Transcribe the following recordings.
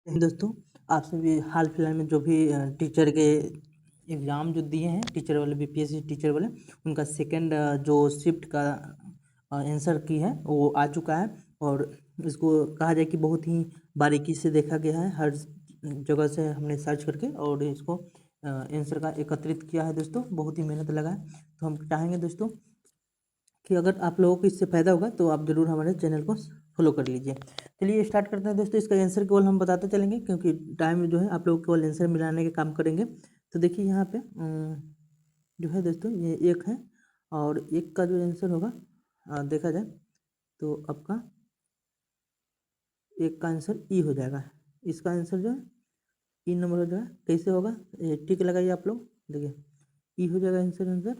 दोस्तों, आप सभी हाल फिलहाल में जो भी टीचर के एग्ज़ाम जो दिए हैं, टीचर वाले बीपीएससी टीचर वाले, उनका सेकंड जो शिफ्ट का आंसर की है वो आ चुका है। और इसको कहा जाए कि बहुत ही बारीकी से देखा गया है, हर जगह से हमने सर्च करके और इसको आंसर का एकत्रित किया है। दोस्तों, बहुत ही मेहनत लगा है। तो हम चाहेंगे दोस्तों कि अगर आप लोगों को इससे फ़ायदा होगा तो आप ज़रूर हमारे चैनल को फॉलो कर लीजिए। चलिए स्टार्ट करते हैं दोस्तों। इसका आंसर केवल हम बताते चलेंगे क्योंकि टाइम जो है आप लोग केवल आंसर मिलाने के काम करेंगे। तो देखिए यहाँ पे जो है दोस्तों, ये एक है और एक का जो आंसर होगा देखा जाए तो आपका एक का आंसर ई हो जाएगा। इसका आंसर जो है ई नंबर हो जाएगा। कैसे होगा, टिक लगाइए आप लोग। देखिए ई हो जाएगा आंसर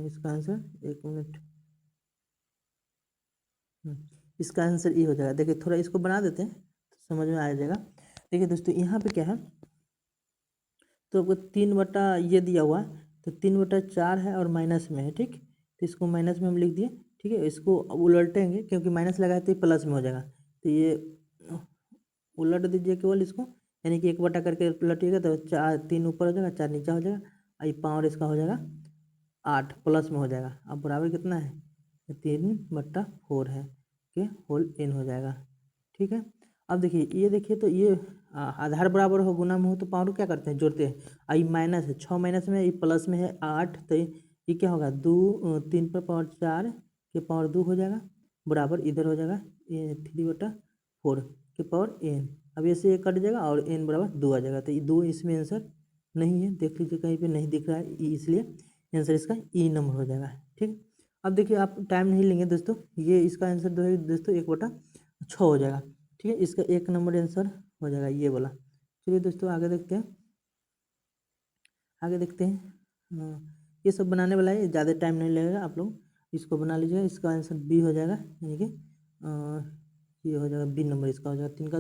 इसका आंसर। एक मिनट, इसका आंसर ई हो जाएगा। देखिए थोड़ा इसको बना देते हैं तो समझ में आ जाएगा। देखिए दोस्तों, यहाँ पे क्या है, तो आपको 3/, ये दिया हुआ है तो 3/4 है और माइनस में है। ठीक, तो इसको माइनस में हम लिख दिए। ठीक है, इसको अब उलटेंगे क्योंकि माइनस लगाए तो ये प्लस में हो जाएगा। तो ये उलट दीजिए केवल इसको, यानी कि 1/, करके उलटिएगा तो 4, 3 ऊपर हो जाएगा, 4 नीचे हो जाएगा और ये पावर इसका हो जाएगा 8 प्लस में हो जाएगा। अब बराबर कितना है, 3/4 है के होल n हो जाएगा। ठीक है, अब देखिए ये देखिए तो ये आधार बराबर हो गुना में हो तो पावर क्या करते हैं, जोड़ते हैं। आई माइनस है, 6 माइनस में, ये प्लस में है 8, तो ये क्या होगा, 3 पर पावर 4 के पावर 2 हो जाएगा, बराबर इधर हो जाएगा 3/4 के पावर n। अब ऐसे ये कट जाएगा और n बराबर 2 आ जाएगा। तो ये 2 इसमें आंसर नहीं है, देख लीजिए कहीं पे नहीं दिख रहा है, इसलिए आंसर इसका ई नंबर हो जाएगा। ठीक, अब देखिए आप टाइम नहीं लेंगे दोस्तों, ये इसका आंसर जो है दोस्तों 1/6 हो जाएगा। ठीक है, इसका 1 नंबर आंसर हो जाएगा ये वाला। चलिए दोस्तों आगे देखते हैं, आगे देखते हैं। ये सब बनाने वाला है, ज़्यादा टाइम नहीं लगेगा, आप लोग इसको बना लीजिएगा। इसका आंसर बी हो जाएगा, यानी कि ये हो जाएगा बी नंबर, इसका हो जाएगा। 3 का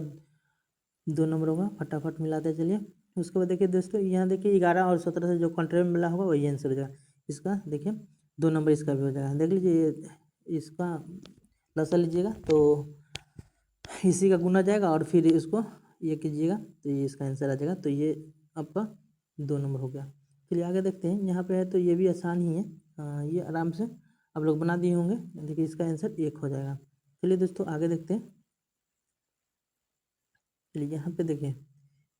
2 नंबर होगा, फटाफट मिलाते चलिए। उसके बाद देखिए दोस्तों, यहाँ देखिए 11 और 17 से जो कंट्री में मिला होगा वही आंसर हो जाएगा इसका। देखिए 2 नंबर इसका भी हो जाएगा। देख लीजिए इसका लसा लीजिएगा तो इसी का गुना जाएगा और फिर इसको ये कीजिएगा तो ये इसका आंसर आ जाएगा। तो ये आपका 2 नंबर हो गया। चलिए आगे देखते हैं, यहाँ पे है तो ये भी आसान ही है, ये आराम से आप लोग बना दिए होंगे। देखिए इसका आंसर 1 हो जाएगा। चलिए दोस्तों आगे देखते हैं। चलिए यहाँ पे देखिए,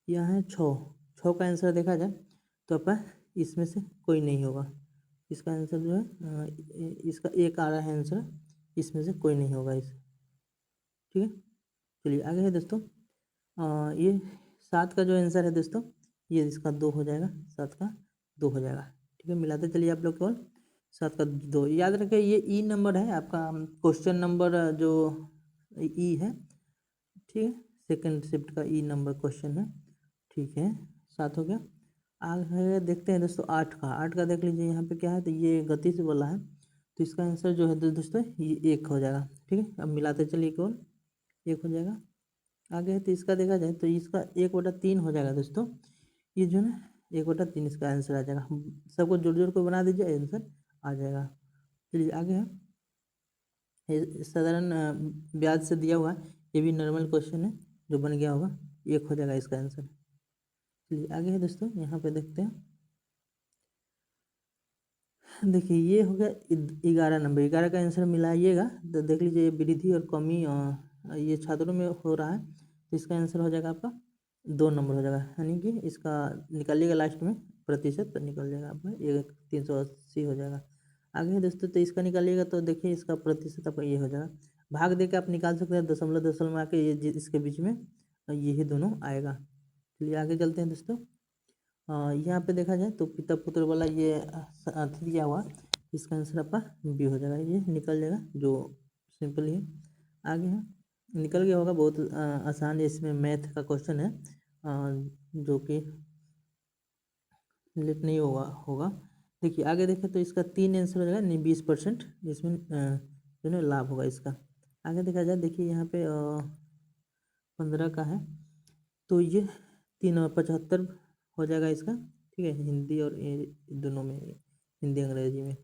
यहाँ है 6 का आंसर देखा जाए तो आपका इसमें से कोई नहीं होगा। इसका आंसर जो है इसका 1 आ रहा है आंसर, इसमें से कोई नहीं होगा इस। ठीक है, चलिए आगे है दोस्तों। ये 7 का जो आंसर है दोस्तों, ये इसका 2 हो जाएगा, 7 का 2 हो जाएगा। ठीक है, मिलाते चलिए आप लोग केवल। 7 का 2 याद रखें, ये ई नंबर है आपका, क्वेश्चन नंबर जो ई है। ठीक है, सेकंड शिफ्ट का ई नंबर क्वेश्चन है। ठीक है, 7 हो गया। आगे देखते हैं दोस्तों 8 का देख लीजिए, यहाँ पे क्या है, तो ये गति से बोला है तो इसका आंसर जो है दोस्तों ये 1 हो जाएगा। ठीक है, अब मिलाते चलिए केवल, 1 हो जाएगा। आगे है तो इसका देखा जाए तो इसका 1/3 हो जाएगा दोस्तों। ये जो है ना 1/3 इसका आंसर आ जाएगा। सबको जोड़ जोड़ को बना दीजिए, आंसर आ जाएगा। चलिए आगे है, ये साधारण ब्याज से दिया हुआ है, ये भी नॉर्मल क्वेश्चन है जो बन गया होगा, 1 हो जाएगा इसका आंसर। चलिए आगे है दोस्तों, यहाँ पे देखते हैं। देखिए ये हो गया 11 नंबर, 11 का आंसर मिलाइएगा तो देख लीजिए वृद्धि और कमी ये छात्रों में हो रहा है तो इसका आंसर हो जाएगा आपका 2 नंबर हो जाएगा, यानी कि इसका निकालिएगा लास्ट में प्रतिशत तो निकल जाएगा आपका 380 हो जाएगा। आगे है दोस्तों, तो इसका निकालिएगा तो देखिए इसका प्रतिशत आपका ये हो जाएगा। भाग दे के आप निकाल सकते हैं, दशमलव दशमलव आके ये इसके बीच में यही दोनों आएगा। चलिए आगे चलते हैं दोस्तों। यहाँ पे देखा जाए तो पिता पुत्र वाला ये अथी दिया हुआ, इसका आंसर आपका बी हो जाएगा, ये निकल जाएगा जो सिंपल ही है। आगे है, निकल गया होगा, बहुत आसान है, इसमें मैथ का क्वेश्चन है जो कि लेट नहीं होगा। देखिए आगे देखें तो इसका 3 आंसर हो जाएगा, नहीं 20% इसमें जो है लाभ होगा इसका। आगे देखा जाए, देखिए यहाँ पे 15 का है तो ये 3 और 75 हो जाएगा इसका। ठीक है, हिंदी और दोनों में, हिंदी अंग्रेजी में।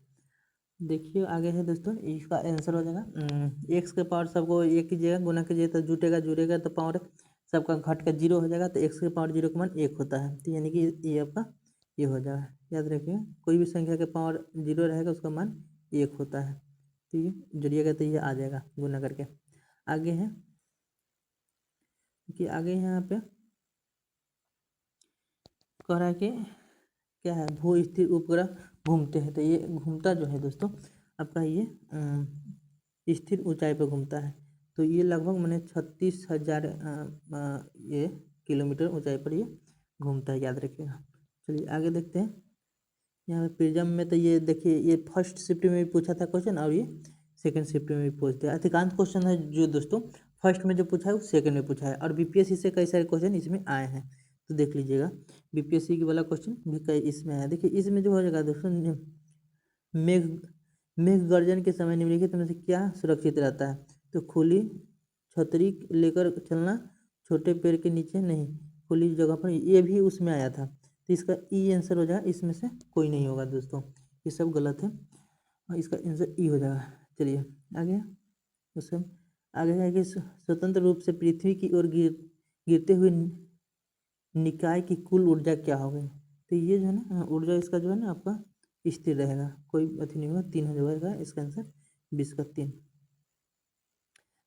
देखिए आगे है दोस्तों, इसका आंसर हो जाएगा एक्स के पावर सबको एक कीजिएगा, गुना कीजिए तो जुटेगा, जुड़ेगा तो पावर सबका घट का 0 हो जाएगा, तो x के पावर 0 का मान 1 होता है। तो यानी कि ये आपका ये हो जाएगा। याद रखिए, कोई भी संख्या के पावर 0 रहेगा उसका मान 1 होता है। तो ये जोड़िएगा तो ये आ जाएगा गुना करके। आगे है कि आगे यहाँ पे कह रहा है कि क्या है, भू स्थिर उपग्रह घूमते हैं। तो ये घूमता जो है दोस्तों आपका ये स्थिर ऊंचाई पर घूमता है। तो ये लगभग मैंने 36,000 ये किलोमीटर ऊंचाई पर ये घूमता है, याद रखिएगा। चलिए आगे देखते हैं। यहाँ पे प्रिज्म में तो ये देखिए, ये फर्स्ट शिफ्ट में भी पूछा था क्वेश्चन और ये सेकंड शिफ्ट में भी पूछते हैं। अधिकांश क्वेश्चन है जो दोस्तों फर्स्ट में जो पूछा है वो सेकंड में पूछा है, और बीपीएससी से कई सारे क्वेश्चन इसमें आए हैं। तो देख लीजिएगा, बीपीएससी की वाला क्वेश्चन भी कई इसमें है। देखिए इसमें जो हो जाएगा दोस्तों, मेघ मेघ गर्जन के समय निम्नलिखित में से क्या सुरक्षित रहता है। तो खुली छतरी लेकर चलना, छोटे पेड़ के नीचे नहीं, खुली जगह पर, ये भी उसमें आया था। तो इसका ई आंसर हो जाएगा, इसमें से कोई नहीं होगा दोस्तों, ये सब गलत है और इसका आंसर ई हो जाएगा। चलिए आगे, उससे आगे है कि स्वतंत्र रूप से पृथ्वी की ओर गिरते हुए निकाय की कुल ऊर्जा क्या होगी। तो ये जो है ना ऊर्जा इसका जो है ना आपका स्थिर रहेगा, कोई अथी नहीं होगा, 3 हो जाएगा इसका आंसर 20 का 3।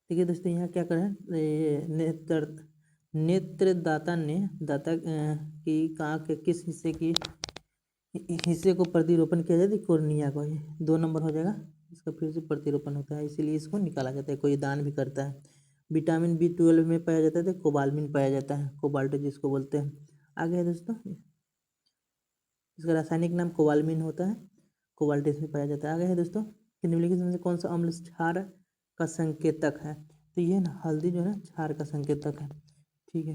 ठीक है दोस्तों, यहाँ क्या करें, नेत्रदाता ने दाता की आँख के किस हिस्से को प्रतिरोपण किया जाता है, कोर्निया को। ये 2 नंबर हो जाएगा, इसका फिर से प्रतिरोपण होता है, इसीलिए इसको निकाला जाता है, कोई दान भी करता है। विटामिन B12 में पाया जाता है, तो कोबाल्मिन पाया जाता है, कोबाल्ट जिसको बोलते हैं। आगे है दोस्तों, इसका रासायनिक नाम कोबाल्मिन होता है, कोबाल्ट इसमें पाया जाता है। आगे है दोस्तों कि निम्नलिखित में से कौन सा अम्ल क्षार का संकेतक है। तो ये ना हल्दी जो है ना क्षार का संकेतक है। ठीक है,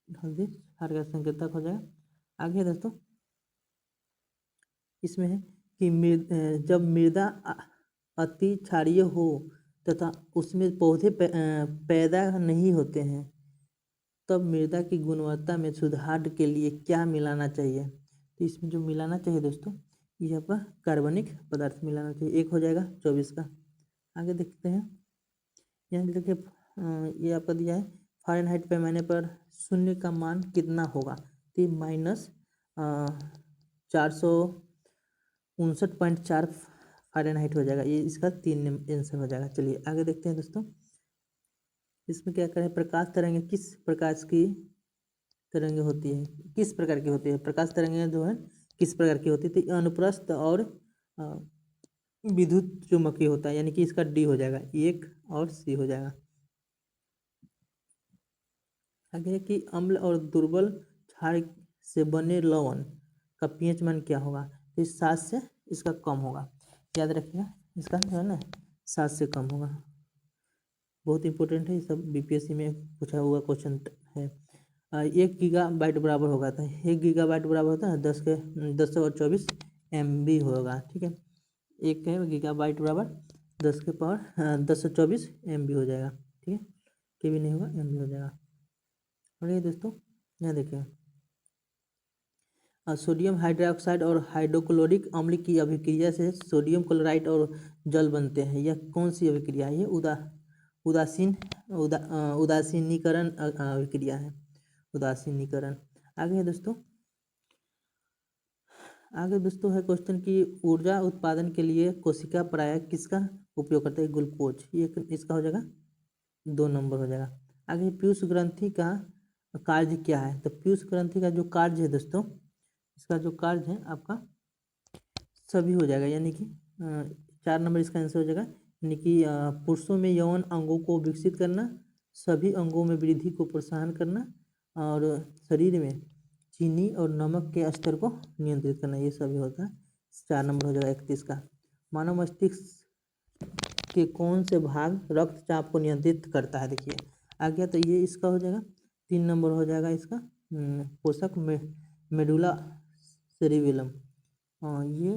हल्दी क्षार का संकेतक हो जाएगा। आगे है दोस्तों, इसमें है कि जब मृदा अति क्षारीय हो तथा उसमें पौधे पैदा नहीं होते हैं, तब मृदा की गुणवत्ता में सुधार के लिए क्या मिलाना चाहिए। तो इसमें जो मिलाना चाहिए दोस्तों, ये आपका कार्बनिक पदार्थ मिलाना चाहिए। 1 हो जाएगा 24 का। आगे देखते हैं, यहाँ देखिए ये आपका दिया है फ़ारेनहाइट पैमाने पर शून्य का मान कितना होगा। तो ये -459.4 फ़ारेनहाइट हो जाएगा, ये इसका 3 आंसर हो जाएगा। चलिए आगे देखते हैं दोस्तों, इसमें क्या करें, प्रकाश तरंगें किस प्रकार की तरंगें होती है, किस प्रकार की होती है, प्रकाश तरंगें जो है किस प्रकार की होती है। तो अनुप्रस्थ और विद्युत चुम्बकीय होता है, यानी कि इसका डी हो जाएगा 1 और सी हो जाएगा। आगे है कि अम्ल और दुर्बल क्षार से बने लवण का पीएच मान क्या होगा। तो इस 7 से इसका कम होगा, याद रखिएगा, इसका जो है ना 7 से कम होगा। बहुत इंपॉर्टेंट है, ये सब बीपीएससी में पूछा हुआ क्वेश्चन है। 1 गीगाबाइट बराबर होगा, था 1 गीगाबाइट बराबर होता है 10 और 24 MB होगा। ठीक है, 1 है गीगाबाइट बराबर 10 के पावर 10 और 24 MB हो जाएगा। ठीक है, के भी नहीं होगा, MB हो जाएगा। और ये दोस्तों यहाँ देखिए, सोडियम हाइड्रोक्साइड और हाइड्रोक्लोरिक अम्ल की अभिक्रिया से सोडियम क्लोराइड और जल बनते हैं। यह कौन सी अभिक्रिया है। ये उदासीनीकरण अभिक्रिया है, उदासीनीकरण। आगे है दोस्तों, आगे दोस्तों है क्वेश्चन की ऊर्जा उत्पादन के लिए कोशिका प्राय किसका उपयोग करते हैं, ग्लूकोज। ये इसका हो जाएगा 2 नंबर हो जाएगा। आगे पीयूष ग्रंथि का कार्य क्या है। तो पीयूष ग्रंथि का जो कार्य है दोस्तों, इसका जो कार्य है आपका सभी हो जाएगा, यानी कि 4 नंबर इसका आंसर हो जाएगा, यानी कि पुरुषों में यौन अंगों को विकसित करना, सभी अंगों में वृद्धि को प्रोत्साहन करना, और शरीर में चीनी और नमक के स्तर को नियंत्रित करना, ये सभी होता है। 4 नंबर हो जाएगा 31 का। मानव मस्तिष्क के कौन से भाग रक्तचाप को नियंत्रित करता है। देखिए आ गया, तो ये इसका हो जाएगा 3 नंबर हो जाएगा इसका पोषक मेडुला सेरिबेलम। ये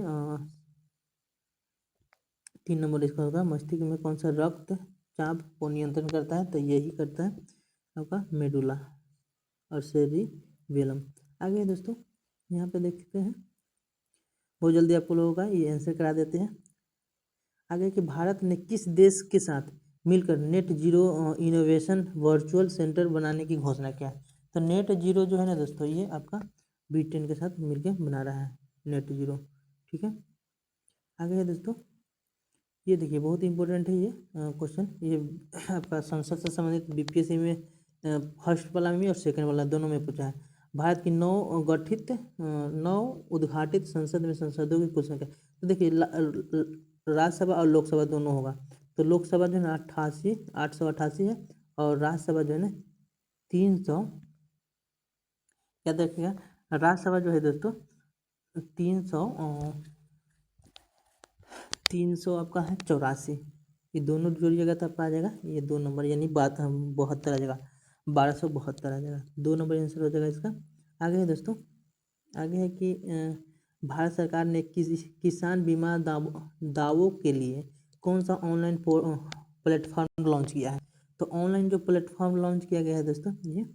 3 नंबर इसका होगा, मस्तिष्क में कौन सा रक्त चाप को नियंत्रण करता है। तो यही करता है आपका मेडुला और सेरिबेलम। आगे दोस्तों यहाँ पे देखते हैं, बहुत जल्दी आपको लोगों का ये आंसर करा देते हैं। आगे कि भारत ने किस देश के साथ मिलकर net zero innovation virtual centre बनाने की घोषणा किया है। तो नेट जीरो जो है ना दोस्तों, ये आपका B10 के साथ मिलकर बना रहा है नेट जीरो। ठीक है, आगे है दोस्तों, ये देखिए बहुत इंपॉर्टेंट है ये क्वेश्चन। ये आपका संसद से संबंधित BPSC में फर्स्ट वाला में और सेकंड वाला दोनों में पूछा है। भारत की नौ उद्घाटित संसद में सांसदों की कुल संख्या। तो देखिए राज्यसभा और लोकसभा दोनों होगा। तो लोकसभा जो है ना 888 है, और राज्यसभा जो है ना 300, याद रखिएगा। राज्यसभा जो है दोस्तों 300 आपका है 84। ये दोनों जोड़िएगा तो आपका आ जाएगा ये 2 नंबर, यानी 72 आ जाएगा, 1272 आ जाएगा। 2 नंबर आंसर हो जाएगा इसका। आगे है दोस्तों, आगे है कि भारत सरकार ने किसान बीमा दावों के लिए कौन सा ऑनलाइन प्लेटफॉर्म लॉन्च किया है। तो ऑनलाइन जो प्लेटफॉर्म लॉन्च किया गया है दोस्तों, ये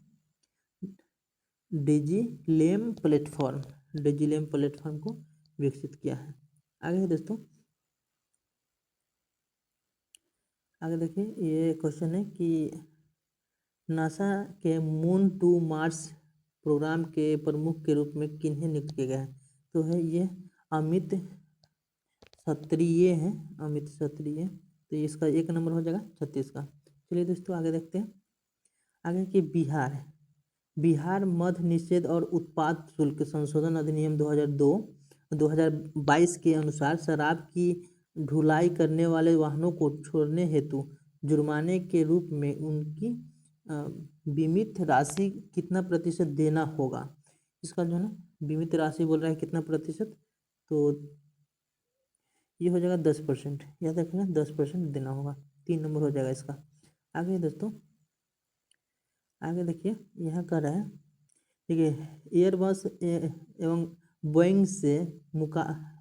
डिजिलेम प्लेटफॉर्म को विकसित किया है। आगे है दोस्तों, आगे देखिए ये क्वेश्चन है कि नासा के मून टू मार्स प्रोग्राम के प्रमुख के रूप में किन्हें नियुक्त किया गया है। तो है ये अमित क्षत्रिय है, अमित क्षत्रिय। तो इसका 1 नंबर हो जाएगा 36 का। चलिए दोस्तों आगे देखते हैं। आगे कि बिहार मद्य निषेध और उत्पाद शुल्क संशोधन अधिनियम 2022 के अनुसार शराब की ढुलाई करने वाले वाहनों को छोड़ने हेतु जुर्माने के रूप में उनकी बीमित राशि कितना प्रतिशत देना होगा। इसका जो है ना बीमित राशि बोल रहा है कितना प्रतिशत, तो ये हो जाएगा 10%। याद रखना 10% देना होगा। 3 नंबर हो जाएगा इसका। आगे दोस्तों, आगे देखिए यहाँ कर रहा है, देखिए एयरबस एवं बोइंग से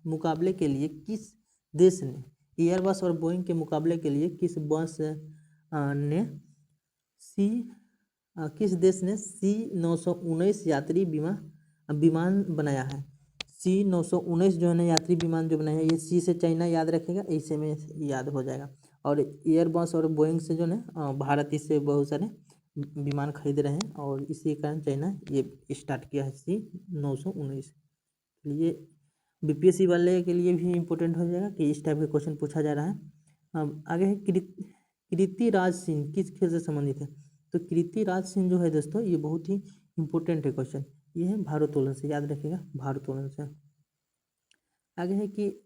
मुकाबले के लिए किस देश ने एयरबस और बोइंग के मुकाबले के लिए ने किस देश ने C919 यात्री विमान बनाया है। C919 जो है ना यात्री विमान जो बनाया है, ये C से चाइना याद रखेगा, ऐसे में याद हो जाएगा। और एयरबस और बोइंग से जो है भारत इससे बहुत सारे विमान खरीद रहे हैं, और इसी कारण चाइना ये स्टार्ट किया है C919। ये BPSC वाले के लिए भी इम्पोर्टेंट हो जाएगा कि इस टाइप के क्वेश्चन पूछा जा रहा है। अब आगे है कीर्ति राज सिंह किस खेल से संबंधित है। तो कीर्ति राज सिंह जो है दोस्तों, ये बहुत ही इम्पोर्टेंट है क्वेश्चन। ये है भारोत्तोलन से, याद रखिएगा भारोत्तोलन से। आगे है कि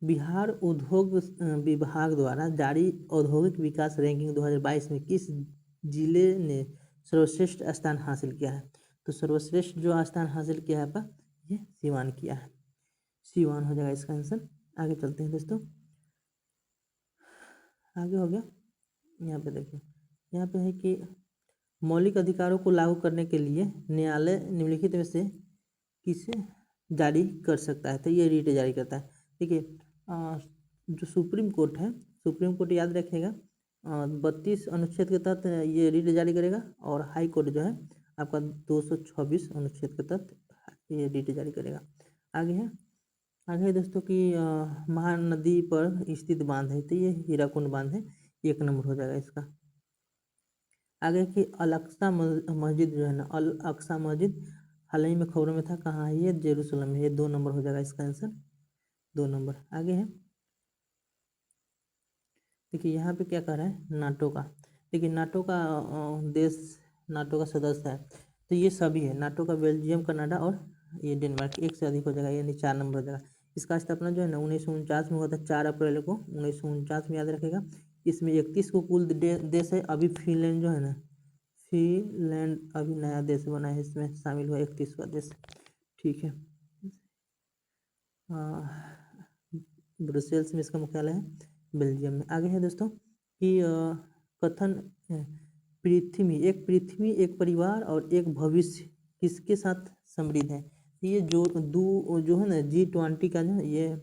बिहार उद्योग विभाग द्वारा जारी औद्योगिक विकास रैंकिंग 2022 में किस जिले ने सर्वश्रेष्ठ स्थान हासिल किया है। तो सर्वश्रेष्ठ जो स्थान हासिल किया है आपका, ये सीवान किया है। सीवान हो जाएगा इसका आंसर। आगे चलते हैं दोस्तों, आगे हो गया। यहाँ पे देखिए, यहाँ पे है कि मौलिक अधिकारों को लागू करने के लिए न्यायालय निम्नलिखित में से किसे जारी कर सकता है। तो ये रीट जारी करता है। देखिए जो सुप्रीम कोर्ट है, सुप्रीम कोर्ट याद रखिएगा 32 अनुच्छेद के तहत ये रीट जारी करेगा, और हाई कोर्ट जो है आपका 226 अनुच्छेद के तहत ये रीट जारी करेगा। आगे है दोस्तों कि महानदी पर स्थित बांध है, तो ये हीराकुंड बांध है। 1 नंबर हो जाएगा इसका। आगे कि अल अक्सा मस्जिद जो है ना, अल अक्सा मस्जिद हाल ही में खबरों में था, कहाँ है ये, जेरूसलम में। ये 2 नंबर हो जाएगा इसका आंसर, 2 नंबर। आगे है, देखिए यहाँ पे क्या कह रहा है, नाटो का। देखिए नाटो का देश, नाटो का सदस्य है, तो ये सभी है नाटो का, बेल्जियम, कनाडा और ये डेनमार्क। 1 से अधिक हो जाएगा, यानी 4 नंबर हो जाएगा। इसका स्थापना जो है ना 1949 में हुआ था, 4 अप्रैल को 1949 में, याद रखेगा। इसमें 31 को कुल देश है। अभी फिनलैंड जो है ना, फिनलैंड अभी नया देश बना है, इसमें शामिल हुआ 31वां देश। ठीक है, ब्रुसेल्स में इसका मुख्यालय है, बेल्जियम में। आगे है दोस्तों कि कथन पृथ्वी एक परिवार और एक भविष्य किसके साथ समृद्ध है। ये जो है ना G20 का जो ये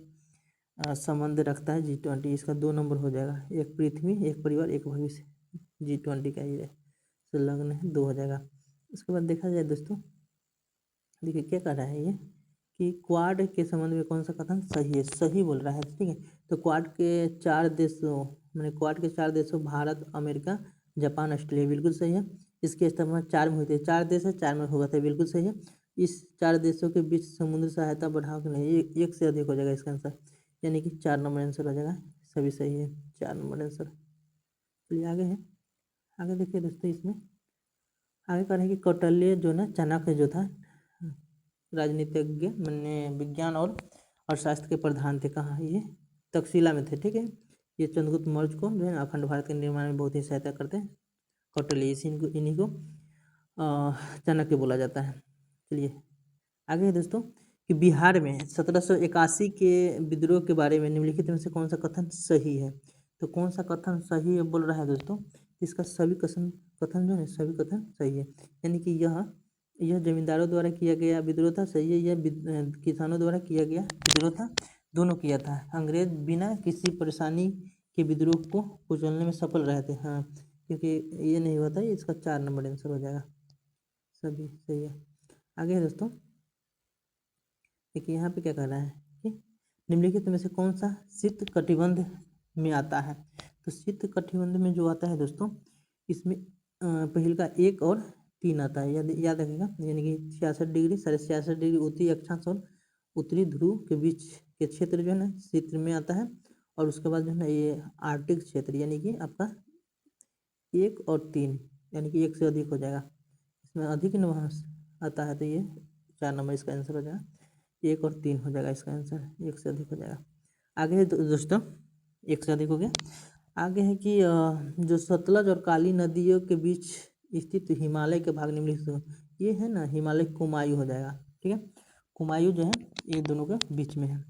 संबंध रखता है, G20। इसका 2 नंबर हो जाएगा। एक पृथ्वी, एक परिवार, एक भविष्य, G20 का ये संलग्न है, 2 हो जाएगा। उसके बाद देखा जाए दोस्तों, देखिए क्या कर रहा है ये कि क्वाड के संबंध में कौन सा कथन सही है, सही बोल रहा है। ठीक है, तो क्वाड के 4 देशों मैंने क्वाड के 4 देशों भारत, अमेरिका, जापान, ऑस्ट्रेलिया, बिल्कुल सही है। इसकी स्थापना 4 में हुई थी। 4 देश है, 4 में हुआ था, बिल्कुल सही है। इस 4 देशों के बीच समुद्री सहायता बढ़ाव के नहीं, एक से अधिक हो जाएगा इसका आंसर, यानी कि 4 नंबर आंसर हो जाएगा। सभी सही है, 4 नंबर आंसर। चलिए आगे है, आगे देखिए दोस्तों, इसमें आगे कह रहे हैं कि कौटिल्य जो ना, चाणक्य जो था राजनीतिज्ञ, मैंने विज्ञान और अर्थशास्त्र के प्रधान थे। कहाँ ये? तक्षशिला में थे, ठीक है। ये चंद्रगुप्त मौर्य को जो है ना अखंड भारत के निर्माण में बहुत ही सहायता करते हैं। कौटिल्य, इन्हीं को चाणक्य बोला जाता है। चलिए आगे है दोस्तों कि बिहार में 1781 के विद्रोह के बारे में निम्नलिखित में से कौन सा कथन सही है? तो कौन सा कथन सही है बोल रहा है दोस्तों, इसका सभी कथन जो है सभी कथन सही है, यानी कि यह जमींदारों द्वारा किया गया विद्रोह था, सही है। यह किसानों द्वारा किया गया विद्रोह था, दोनों किया था। अंग्रेज बिना किसी परेशानी के विद्रोह को कुचलने में सफल रहे थे। हाँ, क्योंकि ये नहीं हुआ था, इसका 4 नंबर आंसर हो जाएगा, सभी सही है। आगे है दोस्तों, देखिए यहाँ पे क्या कह रहा है कि निम्नलिखित में से कौन सा शीत कटिबंध में आता है? तो शीत कटिबंध में जो आता है दोस्तों, इसमें पहल का 1 और 3 आता है, याद रखिएगा, यानी कि 66 डिग्री, 66.5 डिग्री उत्तरी अक्षांश और उत्तरी ध्रुव के बीच के क्षेत्र जो है ना शीत में आता है। और उसके बाद जो है ना ये आर्कटिक क्षेत्र, यानी कि आपका 1 और 3, यानी कि 1 से अधिक हो जाएगा। इसमें अधिक वहाँ आता है, तो ये 4 नंबर इसका आंसर हो जाएगा। 1 और 3 हो जाएगा इसका आंसर, 1 से अधिक हो जाएगा। आगे है दोस्तों, 1 से अधिक हो गया। आगे है कि जो सतलज और काली नदियों के बीच स्थित हिमालय के भाग निम्नलिखित, ये है ना हिमालय कुमायूं हो जाएगा, ठीक है। कुमायूं जो है ये दोनों के बीच में है,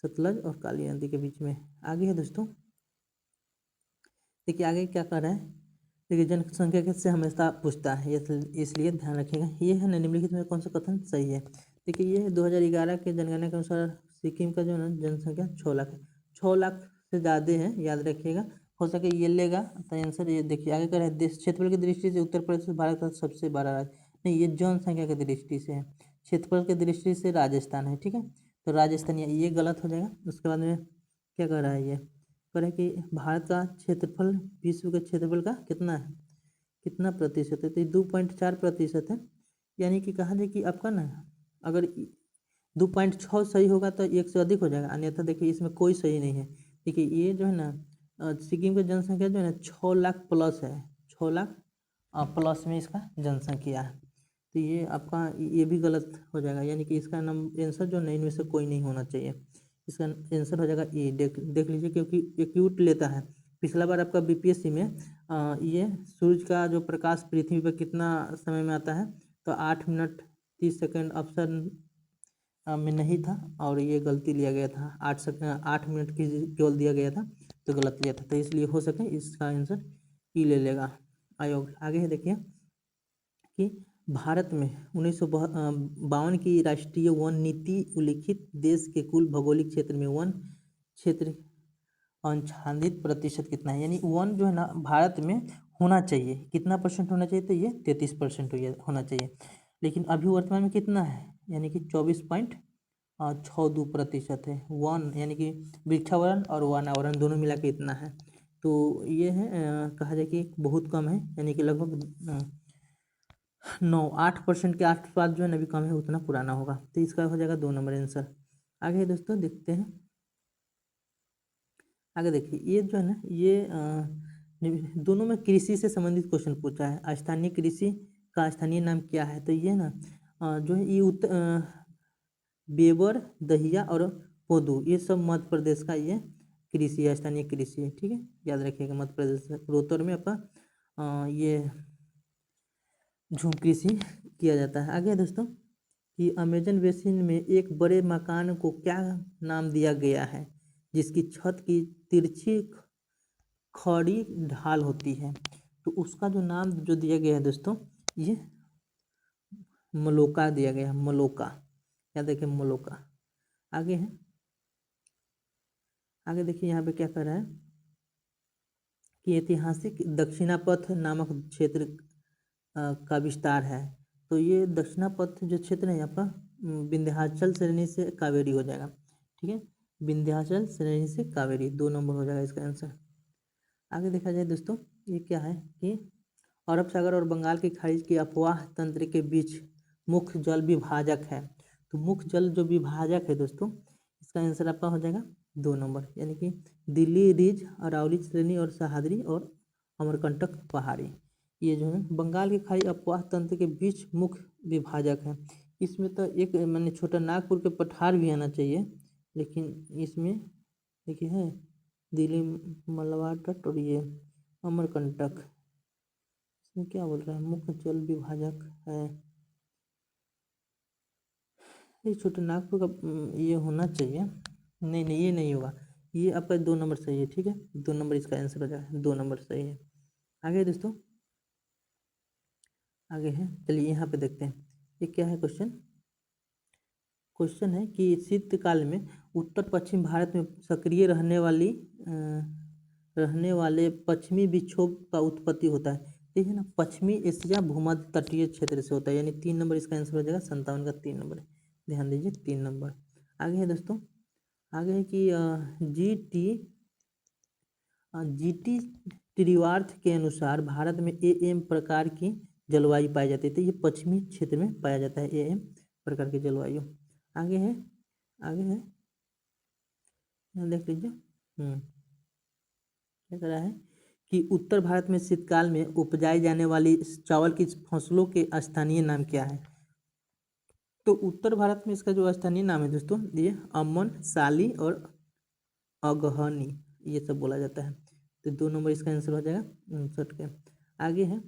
सतलज और काली नदी के बीच में। आगे है दोस्तों, देखिए आगे क्या कर रहा है, देखिए जनसंख्या से हमेशा पूछता है, इसलिए ध्यान रखिएगा। ये है ना निम्नलिखित में कौन सा कथन सही है? देखिए ये 2011 के जनगणना के अनुसार सिक्किम का जो है ना जनसंख्या 6 लाख है, 6 लाख से ज़्यादा है, याद रखिएगा। हो सके ये लेगा तो आंसर ये देखिए आगे कर रहा है, देश क्षेत्रफल की दृष्टि से उत्तर प्रदेश भारत का सबसे बड़ा राज्य नहीं, ये जनसंख्या की दृष्टि से है, क्षेत्रफल की दृष्टि से राजस्थान है, ठीक है। तो राजस्थान ये गलत हो जाएगा। उसके बाद में क्या कर रहा है, ये करें कि भारत का क्षेत्रफल विश्व के क्षेत्रफल का कितना है, कितना प्रतिशत है? तो 2.4% है, यानी कि कहा जाए कि आपका ना अगर 2.6 सही होगा तो 1 से अधिक हो जाएगा, अन्यथा देखिए इसमें कोई सही नहीं है। देखिए ये जो है ना सिक्किम की जनसंख्या जो है ना 6 लाख प्लस है, 6 लाख प्लस में इसका जनसंख्या है, तो ये आपका ये भी गलत हो जाएगा, यानी कि इसका आंसर जो नहीं, इनमें से कोई नहीं होना चाहिए। इसका आंसर हो जाएगा ए। देख लीजिए, क्योंकि एक्यूट लेता है। पिछला बार आपका बीपीएससी में ये सूरज का जो प्रकाश पृथ्वी पर कितना समय में आता है, तो 8 मिनट 30 सेकंड ऑप्शन में नहीं था, और ये गलती लिया गया था, 8 मिनट की केवल दिया गया था, तो गलत लिया था, तो इसलिए हो सके इसका आंसर ई ले लेगा आयोग। आगे है देखिए कि भारत में 1952 की राष्ट्रीय वन नीति उल्लिखित देश के कुल भौगोलिक क्षेत्र में वन क्षेत्र आच्छादित प्रतिशत कितना है, यानी वन जो है ना भारत में होना चाहिए, कितना % होना चाहिए? तो ये 33% होना चाहिए, लेकिन अभी वर्तमान में कितना है, यानी कि 24.62% है वन, यानी कि वृक्षावरण और वनावरण दोनों मिला के इतना है। तो ये है कहा जाए कि बहुत कम है, यानी कि लगभग 8% के आसपास जो है ना अभी कम है, उतना पुराना होगा, तो इसका हो जाएगा 2 नंबर आंसर। आगे दोस्तों देखते हैं, आगे देखिए ये जो है ना ये दोनों में कृषि से संबंधित क्वेश्चन पूछा है। स्थानीय कृषि का स्थानीय नाम क्या है? तो ये ना जो है ये बेबर, दहिया और पोदू, ये सब मध्य प्रदेश का ये कृषि है, स्थानीय कृषि है, ठीक है, याद रखिएगा। मध्य प्रदेश रोहतक में आपका ये झूम कृषि किया जाता है। आगे दोस्तों कि अमेजन बेसिन में एक बड़े मकान को क्या नाम दिया गया है जिसकी छत की तिरछी खड़ी ढाल होती है? तो उसका जो नाम जो दिया गया है दोस्तों, ये मलोका दिया गया है, मलोका, याद देखिए मलोका। आगे है, आगे देखिए यहाँ पे क्या कर रहा है कि ऐतिहासिक दक्षिणापथ नामक क्षेत्र का विस्तार है। तो ये दक्षिणापथ जो क्षेत्र है आपका विंध्याचल श्रेणी से कावेरी हो जाएगा, ठीक है, विंध्याचल श्रेणी से कावेरी, 2 नंबर हो जाएगा इसका आंसर। आगे देखा जाए दोस्तों, ये क्या है कि अरब सागर और बंगाल की खाड़ी के अपवाह तंत्र के बीच मुख्य जल विभाजक है। तो मुख्य जल जो विभाजक है दोस्तों, इसका आंसर आपका हो जाएगा 2 नंबर, यानी कि दिल्ली रिज, अरावली श्रेणी और सह्याद्री और अमरकंटक पहाड़ी। ये जो है बंगाल की खाड़ी अपवाह तंत्र के बीच मुख्य विभाजक है। इसमें तो एक मैंने छोटा नागपुर के पठार भी आना चाहिए, लेकिन इसमें देखिए है दिल्ली मलबार तट और ये अमरकंटक, इसमें क्या बोल रहा है मुख्य जल विभाजक है। ये छोटे नागपुर का ये होना चाहिए, नहीं नहीं ये नहीं होगा, ये आपका 2 नंबर सही है। ठीक है, 2 नंबर इसका आंसर हो जाएगा, 2 नंबर सही है। आगे दोस्तों, आगे है, चलिए यहाँ पे देखते हैं ये क्या है क्वेश्चन। क्वेश्चन है कि शीतकाल में उत्तर पश्चिम भारत में सक्रिय रहने वाले पश्चिमी विक्षोभ का उत्पत्ति होता है। ठीक है ना, पश्चिमी एशिया भूमध्य तटीय क्षेत्र से होता है, यानी 3 नंबर इसका आंसर हो जाएगा। 57 का 3 नंबर है, ध्यान दीजिए 3 नंबर। आगे है दोस्तों, आगे है कि जीटी त्रिवार्थ के अनुसार भारत में एएम प्रकार की जलवायु पाई जाती है। तो ये पश्चिमी क्षेत्र में पाया जाता है एएम प्रकार की जलवायु। आगे है, आगे है, यहाँ देख लीजिए क्या कह रहा है कि उत्तर भारत में शीतकाल में उपजाई जाने वाली चावल की फसलों के स्थानीय नाम क्या है। तो उत्तर भारत में इसका जो स्थानीय नाम है दोस्तों, ये अमन, साली और अगहनी, ये सब बोला जाता है। तो 2 नंबर इसका आंसर हो जाएगा 59 के। आगे है,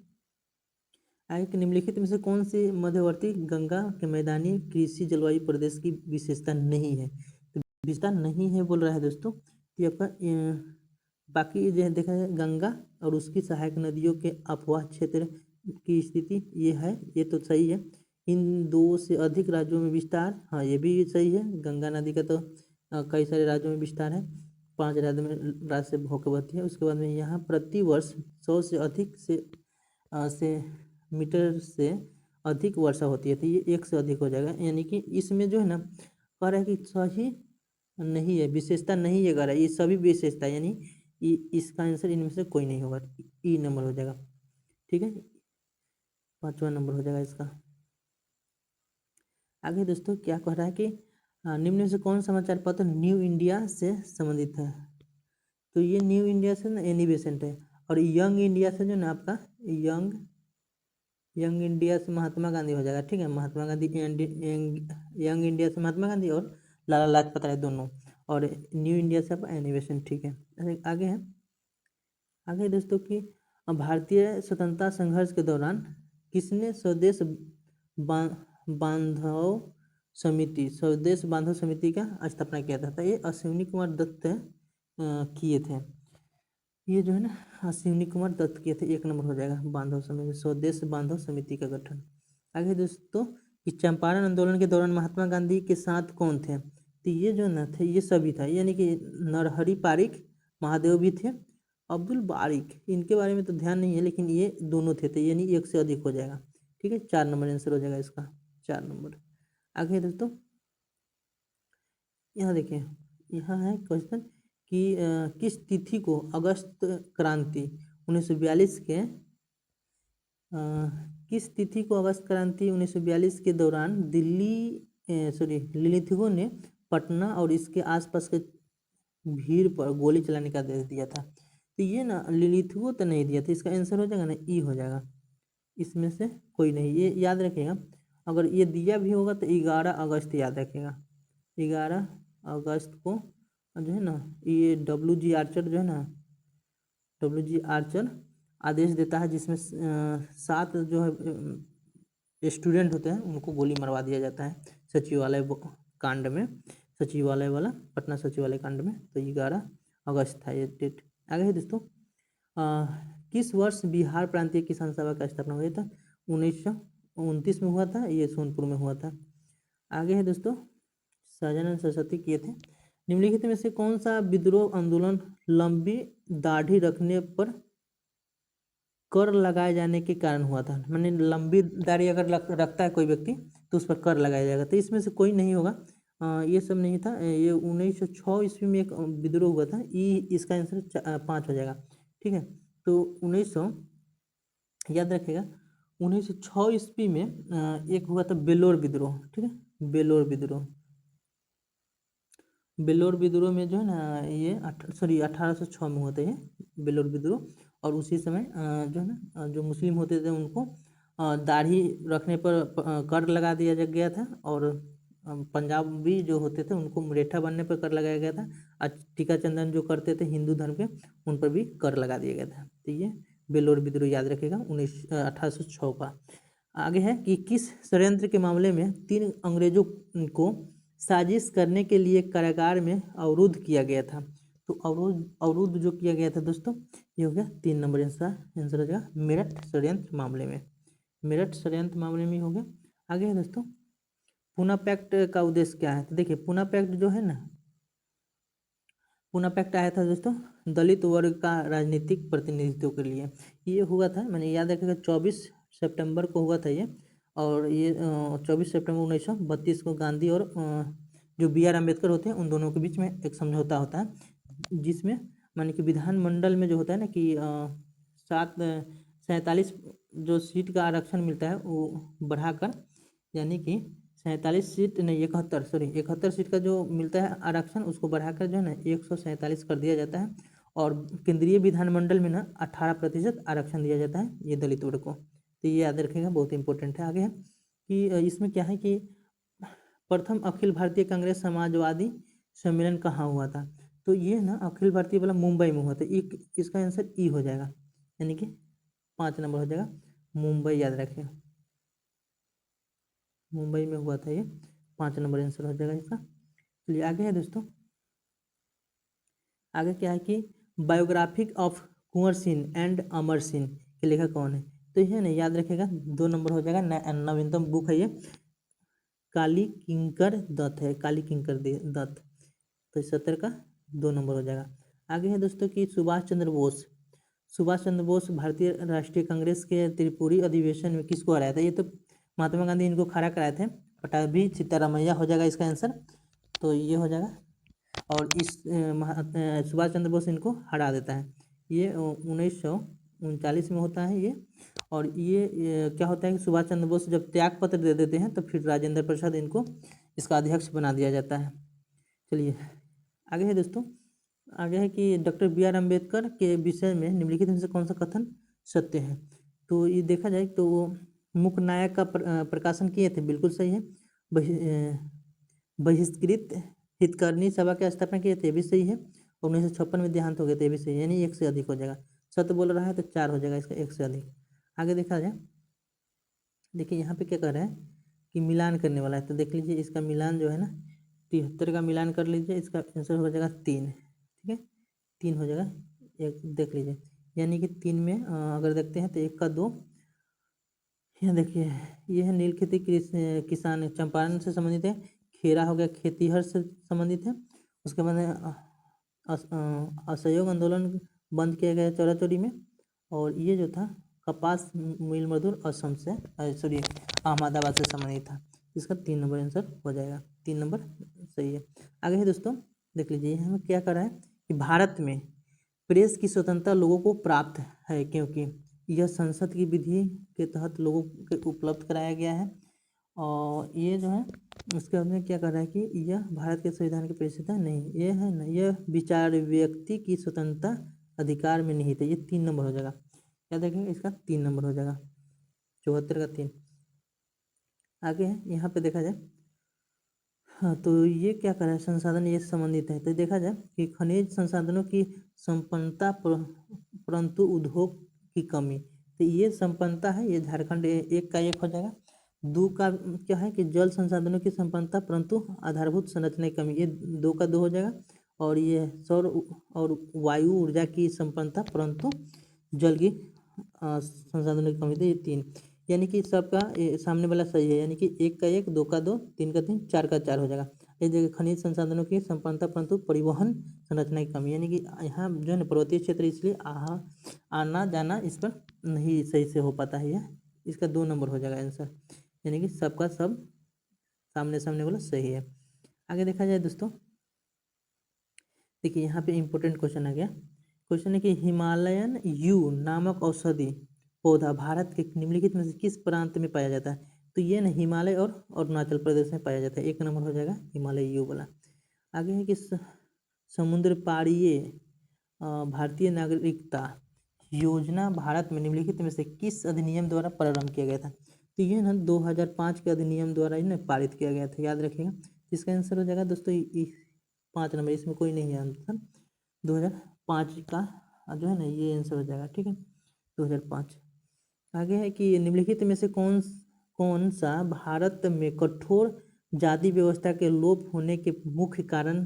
आगे के निम्नलिखित में से कौन सी मध्यवर्ती गंगा के मैदानी कृषि जलवायु प्रदेश की विशेषता नहीं है। तो विशेषता नहीं है बोल रहा है दोस्तों, ये आपका बाकी जो है देखा जाए गंगा और उसकी सहायक नदियों के अपवाह क्षेत्र की स्थिति ये है, ये तो सही है। इन 2 से अधिक राज्यों में विस्तार, हाँ ये भी सही है। गंगा नदी का तो कई सारे राज्यों में विस्तार है, 5 राज्यों में राज्य से होकर बहती है। उसके बाद में यहाँ प्रति वर्ष 100 से अधिक से मीटर से अधिक वर्षा होती है। तो ये 1 से अधिक हो जाएगा, यानी कि इसमें जो है ना कह रहा है कि सही नहीं है, विशेषता नहीं है कह रहा है, ये सभी विशेषता, यानी इसका आंसर इनमें से कोई नहीं होगा, ई नंबर हो जाएगा। ठीक है, 5वां नंबर हो जाएगा इसका। आगे दोस्तों क्या कह रहा है कि निम्न में से कौन समाचार पत्र न्यू इंडिया से संबंधित है। तो ये न्यू इंडिया से ना एनी बेसेंट है, और यंग इंडिया से जो ना आपका यंग इंडिया से महात्मा गांधी हो जाएगा। ठीक है, महात्मा गांधी यंग इंडिया से महात्मा गांधी और लाला लाजपत राय दोनों, और न्यू इंडिया से आपका एनिवेशन। ठीक है, आगे है, आगे दोस्तों की भारतीय स्वतंत्रता संघर्ष के दौरान किसने स्वदेश बांधव समिति का स्थापना किया था। तो ये अश्विनी कुमार दत्त किए थे, ये जो है ना अश्विनी कुमार दत्त किए थे। 1 नंबर हो जाएगा, बांधव समिति, स्वदेश बांधव समिति का गठन। आगे दोस्तों कि चंपारण आंदोलन के दौरान महात्मा गांधी के साथ कौन थे। तो ये जो ना थे ये सभी था, यानी कि नरहरि पारिक, महादेव भी थे, अब्दुल बारिक, इनके बारे में तो ध्यान नहीं है, लेकिन ये दोनों थे, तो यानी 1 से अधिक हो जाएगा। ठीक है, 4 नंबर आंसर हो जाएगा इसका, 4 नंबर। आगे दोस्तों यहाँ देखिए, यहाँ है क्वेश्चन कि किस तिथि को अगस्त क्रांति 1942 के किस तिथि को अगस्त क्रांति 1942 के दौरान लिलिथगो ने पटना और इसके आसपास के भीड़ पर गोली चलाने का आदेश दिया था। तो ये ना लिलिथगो तो नहीं दिया था, इसका आंसर हो जाएगा ना ई हो जाएगा, इसमें से कोई नहीं। ये याद रखिएगा, अगर ये दिया भी होगा तो 11 अगस्त याद रखिएगा। 11 अगस्त को जो है ना ये WG आर्चर जो है ना WG आर्चर आदेश देता है, जिसमें 7 जो है स्टूडेंट होते हैं उनको गोली मरवा दिया जाता है सचिवालय कांड में, सचिवालय वाला पटना सचिवालय कांड में। तो 11 अगस्त था ये डेट। आगे है दोस्तों, किस वर्ष बिहार प्रांतीय किसान सभा का स्थापना हुआ था। 1929 में हुआ था, ये सोनपुर में हुआ था। आगे है दोस्तों, सहजानंद सरस्वती किए थे। निम्नलिखित में से कौन सा विद्रोह आंदोलन लंबी दाढ़ी रखने पर कर लगाए जाने के कारण हुआ था। मैंने लंबी दाढ़ी अगर रखता है कोई व्यक्ति तो उस पर कर लगाया जाएगा। तो इसमें से कोई नहीं होगा, ये सब नहीं था। ये 1906 ईस्वी में एक विद्रोह हुआ था। इसका आंसर 5 हो जाएगा। ठीक है। तो 1900 याद रखिएगा 1906 ईस्वी में एक हुआ था बेलोर विद्रोह, ठीक है। बेलोर विद्रोह, बेलोर विद्रोह में जो है ना ये 1806 में होते हैं बेलोर विद्रोह। और उसी समय जो है ना जो मुस्लिम होते थे उनको दाढ़ी रखने पर कर लगा दिया गया था। और पंजाबी जो होते थे उनको मुरेठा बनने पर कर लगाया गया था। और टीका चंदन जो करते थे हिंदू धर्म के उन पर भी कर लगा दिया गया था। तो ये बेलोर विद्रोह याद रखेगा 1806 का। आगे है कि किस षड्यंत्र के मामले में 3 अंग्रेजों को साजिश करने के लिए कारागार में अवरुद्ध किया गया था। तो अवरुद्ध जो किया गया था दोस्तों ये हो गया 3 नंबर आंसर हो जाएगा मेरठ षड्यंत्र मामले में। मेरठ षड्यंत्र मामले में हो गया। आगे है दोस्तों पूना पैक्ट का उद्देश्य क्या है। तो देखिए पूना पैक्ट जो है ना, पूना पैक्ट आया था दोस्तों दलित वर्ग का राजनीतिक प्रतिनिधित्व के लिए। ये हुआ था, मैंने याद रखेगा 24 सितंबर को हुआ था ये। और ये 24 सितंबर 1932 को गांधी और जो बी आर अम्बेडकर होते हैं उन दोनों के बीच में एक समझौता होता है, जिसमें माने कि विधानमंडल में जो होता है ना कि 47 जो सीट का आरक्षण मिलता है वो बढ़ाकर, यानी कि 47 सीट नहीं 71 सीट का जो मिलता है आरक्षण उसको बढ़ाकर जो है ना 147 कर दिया जाता है। और केंद्रीय विधानमंडल में ना 18% आरक्षण दिया जाता है ये दलित वर्ग को। तो ये याद रखेगा, बहुत इंपॉर्टेंट है। आगे है कि इसमें क्या है कि प्रथम अखिल भारतीय कांग्रेस समाजवादी सम्मेलन कहाँ हुआ था। तो ये ना अखिल भारतीय वाला मुंबई में हुआ था। इसका आंसर ई हो जाएगा, यानी कि 5 नंबर हो जाएगा मुंबई। याद रखें मुंबई में हुआ था ये, 5 नंबर आंसर हो जाएगा इसका। चलिए आगे है दोस्तों, आगे क्या है कि biographic of Kunwar Singh and Amar Singh के लेखक कौन है। तो ये ना याद रखेगा 2 नंबर हो जाएगा। नवीनतम बुक है ये, काली किंकर दत्त है, काली किंकर दत्त। तो 70 का 2 नंबर हो जाएगा। आगे है दोस्तों कि सुभाष चंद्र बोस, सुभाष चंद्र बोस भारतीय राष्ट्रीय कांग्रेस के त्रिपुरी अधिवेशन में किसको हराया था। ये तो महात्मा गांधी इनको खड़ा कराए थे। पटाभी सिद्धारामैया हो जाएगा इसका आंसर। तो ये हो जाएगा। और इस सुभाष चंद्र बोस इनको हरा देता है। ये 1939 में होता है ये। और ये क्या होता है कि सुभाष चंद्र बोस जब त्याग पत्र दे देते हैं तो फिर राजेंद्र प्रसाद इनको इसका अध्यक्ष बना दिया जाता है। चलिए आगे है दोस्तों, आगे है कि डॉक्टर बी आर अम्बेडकर के विषय में निम्नलिखित में से कौन सा कथन सत्य है। तो ये देखा जाए तो वो मुख्य नायक का प्रकाशन किए थे, बिल्कुल सही है। बहिष्कृत हितकर्णी सभा की स्थापना किए थे, ये भी सही है। 1956 में देहांत हो गए थे, ये भी सही है, यानी 1 से अधिक हो जाएगा। सत्य बोल रहा है तो 4 हो जाएगा इसका, 1 से अधिक। आगे देखा जाए, देखिए यहाँ पे क्या कर रहा है कि मिलान करने वाला है। तो देख लीजिए इसका मिलान जो है ना 73 का मिलान कर लीजिए, इसका आंसर हो जाएगा 3, ठीक है 3 हो जाएगा। एक देख लीजिए, यानी कि 3 में अगर देखते हैं तो 1 का 2। यहाँ देखिए ये है नील खेती किसान चंपारण से संबंधित है। खेरा हो गया खेतीहर से संबंधित है। उसके बाद असहयोग आंदोलन बंद किया गया चौरा चौरी में। और ये जो था कपास मिल मजदूर असम से अहमदाबाद से संबंधित था। इसका 3 नंबर आंसर हो जाएगा, 3 नंबर सही है। आगे है दोस्तों, देख लीजिए हमें क्या कर रहा है कि भारत में प्रेस की स्वतंत्रता लोगों को प्राप्त है क्योंकि यह संसद की विधि के तहत लोगों को उपलब्ध कराया गया है। और ये जो है उसके बाद में क्या कर रहा है कि यह भारत के संविधान की परिभाषा नहीं, ये है ना यह विचार व्यक्ति की स्वतंत्रता अधिकार में निहित है। ये 3 नंबर हो जाएगा, क्या देखेंगे इसका 3 नंबर हो जाएगा, 74 का 3। आगे है यहाँ पे देखा जाए, हाँ तो ये क्या कर रहा है संसाधन ये संबंधित है। तो देखा जाए कि खनिज संसाधनों की संपन्नता परंतु उद्योग की कमी। तो ये संपन्नता है, ये झारखंड 1 का 1 हो जाएगा। 2 का क्या है कि जल संसाधनों की संपन्नता परंतु आधारभूत संरचना की कमी, ये 2 का 2 हो जाएगा। और ये सौर और वायु ऊर्जा की संपन्नता परंतु जल की संसाधनों की कमी, तो ये 3, यानी कि सबका सामने वाला सही है। यानी कि 1 का 1, 2 का 2, 3 का 3, 4 का 4 हो जाएगा। इस जगह खनिज संसाधनों की संपन्नता परंतु परिवहन संरचना की कमी, यानी कि यहाँ जो है ना पर्वतीय क्षेत्र इसलिए आना जाना इस पर नहीं सही से हो पाता है। यह इसका 2 नंबर हो जाएगा आंसर, यानी कि सबका सब सामने सामने वाला सही है। आगे देखा जाए दोस्तों, देखिए यहाँ पे इम्पोर्टेंट क्वेश्चन आ गया। क्वेश्चन है कि हिमालयन यू नामक औषधि पौधा भारत के निम्नलिखित में से किस प्रांत में पाया जाता है? तो ये ना हिमालय और अरुणाचल प्रदेश में पाया जाता है। 1 नंबर हो जाएगा हिमालय यू वाला। आगे है कि समुद्र पारीय भारतीय नागरिकता योजना भारत में निम्नलिखित में से किस अधिनियम द्वारा प्रारंभ किया गया था? तो ये ना 2005 के अधिनियम द्वारा ही ना पारित किया गया था, याद रखिएगा। इसका आंसर हो जाएगा दोस्तों 5 नंबर, इसमें कोई नहीं है आंसर। 2005 का जो है ना ये आंसर हो जाएगा, ठीक है, 2005। आगे है कि निम्नलिखित में से कौन सा भारत में कठोर जाति व्यवस्था के लोप होने के मुख्य कारण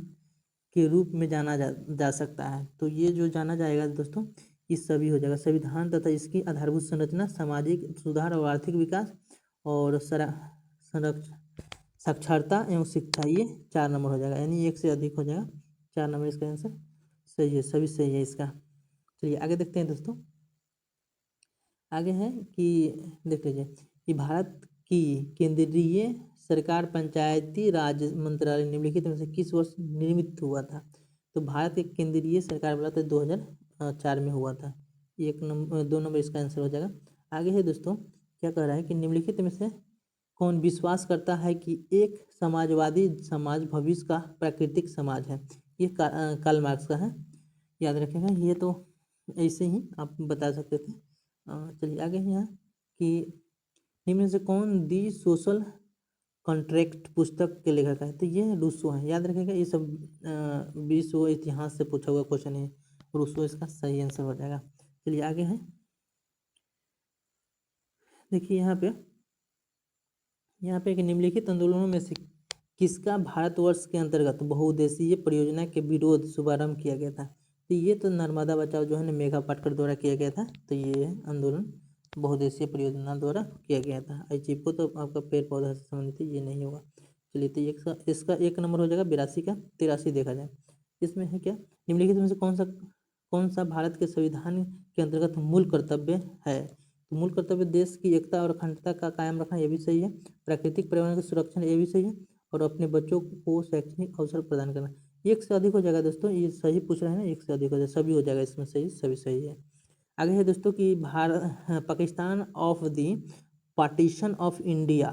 के रूप में जाना जा सकता है? तो ये जो जाना जाएगा दोस्तों, इस सभी हो जाएगा संविधान तथा इसकी आधारभूत संरचना, सामाजिक सुधार और आर्थिक विकास, और साक्षरता एवं शिक्षा। ये 4 नंबर हो जाएगा, यानी 1 से अधिक हो जाएगा। 4 नंबर इसका आंसर सही है, सभी सही है इसका। चलिए आगे देखते हैं दोस्तों। आगे है कि देख लीजिए कि भारत की केंद्रीय सरकार पंचायती राज मंत्रालय निम्नलिखित में से किस वर्ष निर्मित हुआ था? तो भारत के केंद्रीय सरकार बोला तो 2004 में हुआ था। 2 नंबर इसका आंसर हो जाएगा। आगे है दोस्तों, क्या कह रहा है कि निम्नलिखित में से कौन विश्वास करता है कि एक समाजवादी समाज भविष्य का प्राकृतिक समाज है? ये कार्ल मार्क्स का है, याद रखेगा। ये तो ऐसे ही आप बता सकते थे। चलिए आगे है यहाँ कि निम्न में से कौन दी सोशल कॉन्ट्रैक्ट पुस्तक के लेखक है? तो ये रूसो है, याद रखेगा। ये सब विश्व इतिहास से पूछा हुआ क्वेश्चन है, रूसो इसका सही आंसर हो जाएगा। चलिए आगे है, देखिए यहाँ पे एक निम्नलिखित आंदोलनों में से किसका भारतवर्ष के अंतर्गत बहुउद्देशीय परियोजना के विरोध शुभारंभ किया गया था? तो ये तो नर्मदा बचाओ जो है ना मेघा पाटकर द्वारा किया गया था। तो ये आंदोलन बहुउद्देशीय परियोजना द्वारा किया गया था। चिपको तो आपका पेड़ पौधा से संबंधित ये नहीं होगा। चलिए तो इसका 1 नंबर हो जाएगा। 82 का 83 देखा जाए, इसमें है क्या, निम्नलिखित में से कौन सा भारत के संविधान के अंतर्गत मूल कर्तव्य है? तो मूल कर्तव्य देश की एकता और अखंडता का कायम रखना, ये भी सही है। प्राकृतिक पर्यावरण का संरक्षण, ये भी सही है। और अपने बच्चों को शैक्षणिक अवसर प्रदान करना। 1 से अधिक हो जाएगा दोस्तों, ये सही पूछ रहे हैं ना, 1 से अधिक हो जाएगा, सभी हो जाएगा इसमें सही, सभी सही है। आगे है दोस्तों कि Pakistan of the partition of India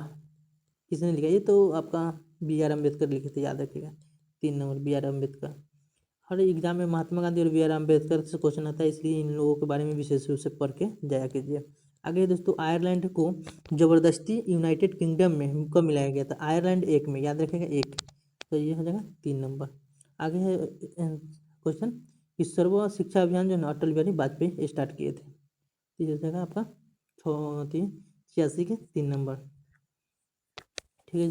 किसने लिखा? ये तो आपका B.R. अम्बेडकर लिखे थे, याद रखिएगा। 3 नंबर B.R. अम्बेडकर। हर एग्जाम में महात्मा गांधी और B.R. अम्बेडकर से क्वेश्चन आता है, इसलिए इन लोगों के बारे में विशेष रूप से पढ़ के जाया कीजिए। आगे दोस्तों, आयरलैंड को जबरदस्ती यूनाइटेड किंगडम में कब मिलाया गया था? आयरलैंड 1 में, याद रखेगा 1। तो ये हो जाएगा 3 नंबर। आगे है क्वेश्चन कि सर्व शिक्षा अभियान जो अटल बिहारी वाजपेयी स्टार्ट किए थे। तो ये हो जाएगा आपका 86 के 3 नंबर। ठीक है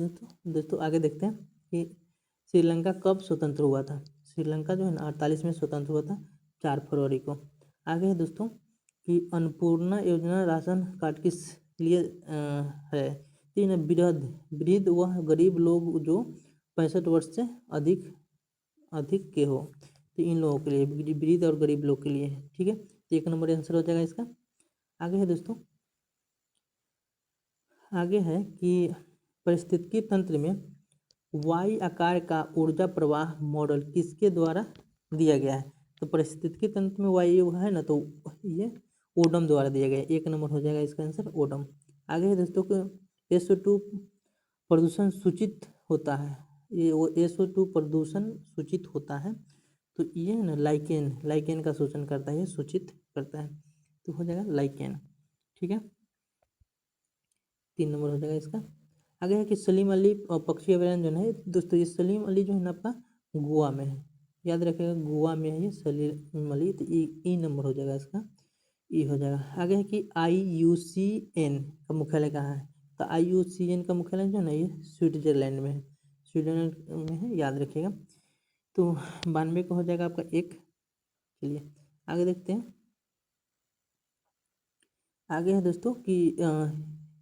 दोस्तों आगे देखते हैं कि श्रीलंका कब स्वतंत्र हुआ था? श्रीलंका जो है ना 48 में स्वतंत्र हुआ था, 4 फरवरी को। आगे है दोस्तों कि अन्नपूर्णा योजना राशन कार्ड किस लिए है? तीन वृद्ध वह गरीब लोग जो 65 वर्ष से अधिक अधिक के हो, तो इन लोगों के लिए, वृद्ध और गरीब लोग के लिए है। ठीक है, तो 1 नंबर आंसर हो जाएगा इसका। आगे है दोस्तों, आगे है कि पारिस्थितिकी तंत्र में वाई आकार का ऊर्जा प्रवाह मॉडल किसके द्वारा दिया गया है? तो पारिस्थितिकी तंत्र में वाई है ना, तो ये ओडम द्वारा दिया गया है। 1 नंबर हो जाएगा इसका आंसर, ओडम। आगे है दोस्तों को SO2 प्रदूषण सूचित होता है, ये वो SO2 प्रदूषण सूचित होता है, तो ये ना लाइकेन का सूचन करता है, ये सूचित करता है, तो हो जाएगा लाइकेन। ठीक है, 3 नंबर हो जाएगा इसका। आगे है कि सलीम अली पक्षी अभयारण्य जो है दोस्तों, ये सलीम अली जो है ना आपका गोवा में है, याद रखिएगा, गोवा में है ये सलीम अली। तो ई नंबर हो जाएगा इसका, ई हो जाएगा। आगे है कि IUCN का मुख्यालय कहाँ है? तो IUCN का मुख्यालय जो है ना ये स्विट्जरलैंड में है, स्विट्जरलैंड में है, याद रखिएगा। तो 92 का हो जाएगा आपका 1। चलिए आगे देखते हैं। आगे है दोस्तों कि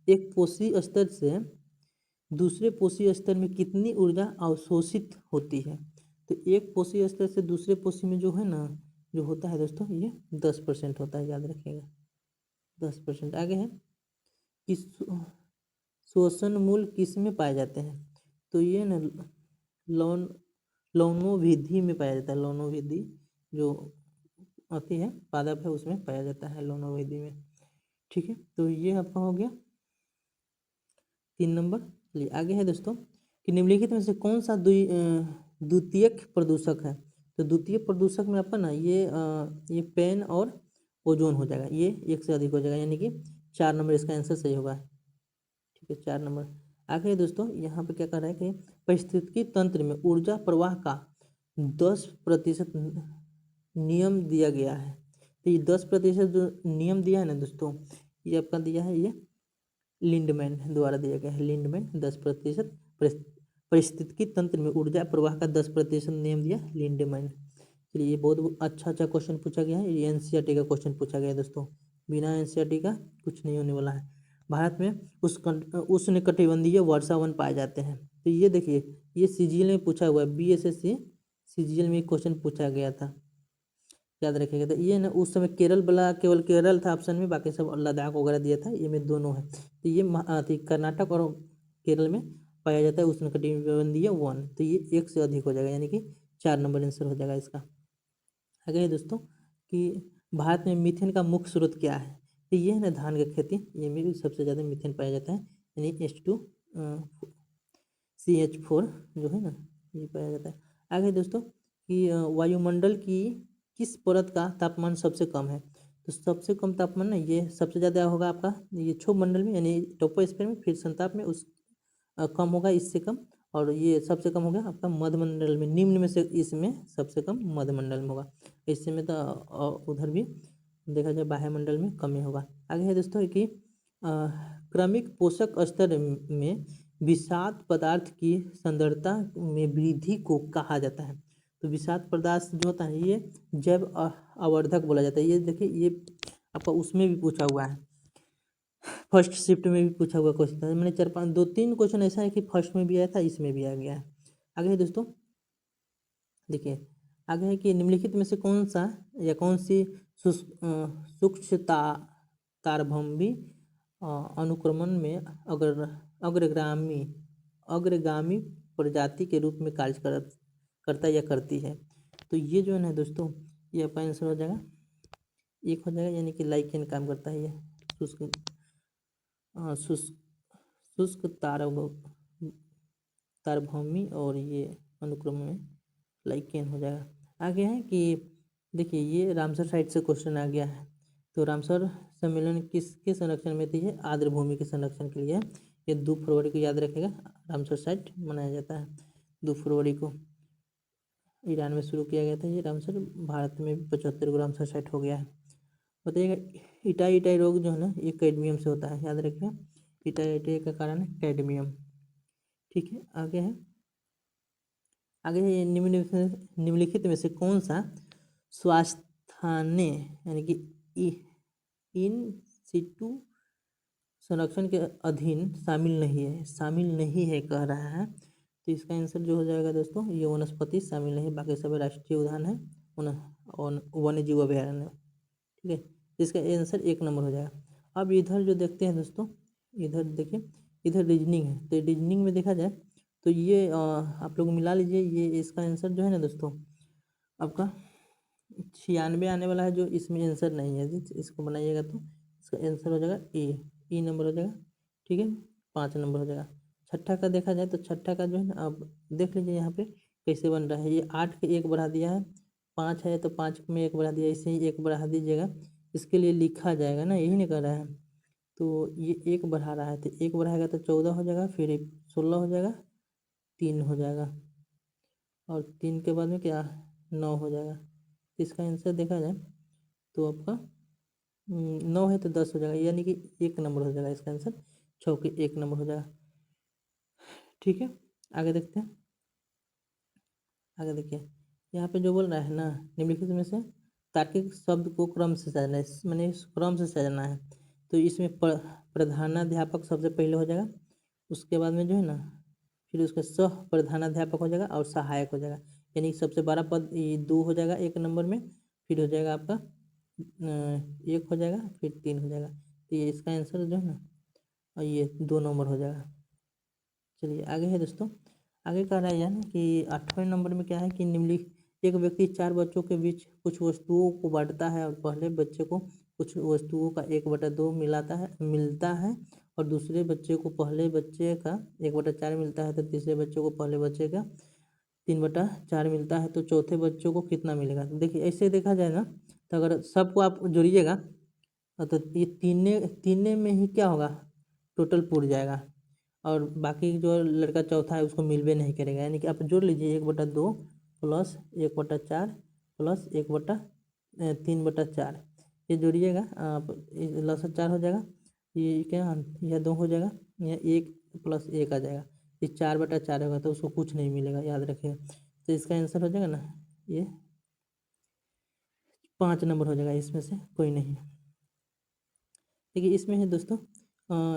एक पोषी स्तर से दूसरे पोषी स्तर में कितनी ऊर्जा अवशोषित होती है? तो एक पोषी स्तर से दूसरे पोषी में जो है ना, जो होता है दोस्तों, ये 10% होता है, याद रखिएगा, 10%। आगे है कि शोषण मूल किस में पाए जाते हैं? तो ये ना लौनोविधि में पाया जाता है, लौनोविधि जो होती है, पादप है, उसमें पाया जाता है लोन अवधि में। ठीक है, तो ये आपका हो गया 3 नंबर। चलिए आगे है दोस्तों कि निम्नलिखित में से कौन सा द्वितीयक प्रदूषक है। तो द्वितीय प्रदूषक में आपका ना ये पेन और ओजोन हो जाएगा, ये एक से अधिक हो जाएगा, यानी कि 4 नंबर इसका आंसर सही होगा। ठीक है, 4 नंबर। आगे दोस्तों यहाँ पे क्या कर रहा है कि पारिस्थितिकी तंत्र में ऊर्जा प्रवाह का 10% नियम दिया गया है। तो ये 10% जो नियम दिया है ना दोस्तों, ये आपका दिया है, ये लिंडमैन द्वारा दिया गया है। लिंडमैन 10% पारिस्थितिकी तंत्र में ऊर्जा प्रवाह का 10% नियम दिया लिंडमैन। चलिए ये बहुत अच्छा क्वेश्चन पूछा गया है, ये एनसीईआरटी का क्वेश्चन पूछा गया है दोस्तों, बिना एनसीईआरटी का कुछ नहीं होने वाला है। भारत में उष्णकटिबंधीय वर्षा वन पाए जाते हैं। तो ये देखिए, ये सीजीएल में पूछा हुआ है, बीएसएससी सीजीएल में क्वेश्चन पूछा गया था, याद रखिएगा। तो ये ना उस समय केरल वाला, केवल केरल था ऑप्शन में, बाकी सब लद्दाख वगैरह दिया था, ये में दोनों है। तो ये कर्नाटक और केरल में पाया जाता है उष्णकटिबंधीय वन। तो ये एक से अधिक हो जाएगा, यानी कि 4 नंबर आंसर हो जाएगा इसका। आगे है दोस्तों कि भारत में मीथेन का मुख्य स्रोत क्या है। तो ये है ना धान की खेती, ये में भी सबसे ज़्यादा मीथेन पाया जाता है, यानी H2CH4 जो है ना, ये पाया जाता है। आगे दोस्तों कि वायुमंडल की किस परत का तापमान सबसे कम है। तो सबसे कम तापमान ना ये सबसे ज़्यादा होगा आपका ये क्षोभ मंडल में, यानी ट्रोपोस्फीयर में, फिर संताप में उस कम होगा इससे कम, और ये सबसे कम हो गया आपका मध्यमंडल में, निम्न में से इसमें सबसे कम मध्यमंडल में होगा। इससे में तो उधर भी देखा जाए वायुमंडल में कम ही होगा। आगे है दोस्तों कि क्रमिक पोषक स्तर में विषाक्त पदार्थ की सांद्रता में वृद्धि को कहा जाता है। तो विषाक्त पदार्थ जो होता है ये जैव आवर्धक बोला जाता है। ये देखिए, ये आपका उसमें भी पूछा हुआ है, फर्स्ट शिफ्ट में भी पूछा हुआ क्वेश्चन था। मैंने 4-5 2-3 क्वेश्चन ऐसा है कि फर्स्ट में भी आया था, इसमें भी आ गया है। आगे है दोस्तों, देखिए आगे है कि निम्नलिखित में से कौन सा या कौन सी सूक्ष्म तारभम्भी अनुक्रमण में अग्रगामी अग्रगामी प्रजाति के रूप में कार्य करता या करती है। तो ये जो है ना दोस्तों, ये आपका आंसर हो जाएगा, एक हो जाएगा, यानी कि लाइकेन काम करता है ये शुष्क तारभूमि, और ये अनुक्रम में लाइकेन हो जाएगा। आगे है कि देखिए, ये रामसर साइट से क्वेश्चन आ गया है। तो रामसर सम्मेलन किसके संरक्षण में थी, है आर्द्र भूमि के संरक्षण के लिए। ये 2 फरवरी को याद रखेगा, रामसर साइट मनाया जाता है 2 फरवरी को। ईरान में शुरू किया गया था ये रामसर, भारत में भी 75 को रामसर साइट हो गया है। बताइएगा, इटाई रोग जो है ना, ये कैडमियम से होता है, याद रखिए, इटाई का कारण है कैडमियम। ठीक है, आगे है निम्नलिखित में से कौन सा स्वास्थ्य यानी कि इन सिटू संरक्षण के अधीन शामिल नहीं है कह रहा है। तो इसका आंसर जो हो जाएगा दोस्तों, ये वनस्पति शामिल नहीं, बाकी सभी राष्ट्रीय उद्यान है वन्य जीव अभयारण्य। ठीक है, इसका आंसर 1 नंबर हो जाएगा। अब इधर जो देखते हैं दोस्तों, इधर देखिए, इधर रीजनिंग है। तो रीजनिंग में देखा जाए तो ये आप लोग मिला लीजिए, ये इसका आंसर जो है ना दोस्तों आपका 96 आने वाला है, जो इसमें आंसर नहीं है, इसको बनाइएगा तो इसका आंसर हो जाएगा ई नंबर हो जाएगा। ठीक है, 5 नंबर हो जाएगा। छठा का देखा जाए तो छठा का जो है ना, अब देख लीजिए यहाँ पे कैसे बन रहा है। ये 8 के 1 बढ़ा दिया है, 5 है तो 5 में 1 बढ़ा दिया, इसे ही 1 बढ़ा दीजिएगा, इसके लिए लिखा जाएगा ना, यही नहीं कर रहा है। तो ये 1 बढ़ा रहा है, तो 1 बढ़ाएगा तो 14 हो जाएगा, फिर 16 हो जाएगा, 3 हो जाएगा, और 3 के बाद में क्या 9 हो जाएगा। इसका आंसर देखा जाए तो आपका 9 है तो 10 हो जाएगा, यानी कि 1 नंबर हो जाएगा इसका आंसर, 6 के 1 नंबर हो जाएगा। ठीक है, आगे देखते हैं। आगे देखिए, यहाँ पे जो बोल रहा है ना, निम्नलिखित में से तार्किक शब्द को क्रम से सजाना है, मैंने क्रम से सजाना है। तो इसमें प्रधानाध्यापक सबसे पहले हो जाएगा, उसके बाद में जो है ना, फिर उसका सह प्रधानाध्यापक हो जाएगा और सहायक हो जाएगा, यानी सबसे बड़ा पद 2 हो जाएगा 1 नंबर में, फिर हो जाएगा आपका 1 हो जाएगा, फिर 3 हो जाएगा। तो ये इसका आंसर जो है ना, और ये 2 नंबर हो जाएगा। चलिए आगे है दोस्तों, आगे कह रहा है यार कि 8वें नंबर में क्या है कि एक व्यक्ति 4 बच्चों के बीच कुछ वस्तुओं को बांटता है और पहले बच्चे को कुछ वस्तुओं का 1/2 मिलता है और दूसरे बच्चे को पहले बच्चे का 1/4 मिलता है, तो तीसरे बच्चे को पहले बच्चे का 3/4 मिलता है, तो चौथे बच्चों को कितना मिलेगा। तो देखिए ऐसे देखा जाए ना, तो अगर सबको आप जोड़िएगा तो ये तीने तीने में ही क्या होगा, टोटल पूर जाएगा और बाकी जो लड़का चौथा है उसको मिलवे नहीं करेगा। यानी कि आप जोड़ लीजिए 1/2 प्लस 1/4 प्लस 3/4, ये जोड़िएगा आप, लसा 4 हो जाएगा, ये क्या, यह 2 हो जाएगा, यह 1 + 1 आ जाएगा, ये 4/4 होगा, तो उसको कुछ नहीं मिलेगा, याद रखिएगा। तो इसका आंसर हो जाएगा ना, ये 5 नंबर हो जाएगा, इसमें से कोई नहीं। देखिए इसमें है दोस्तों,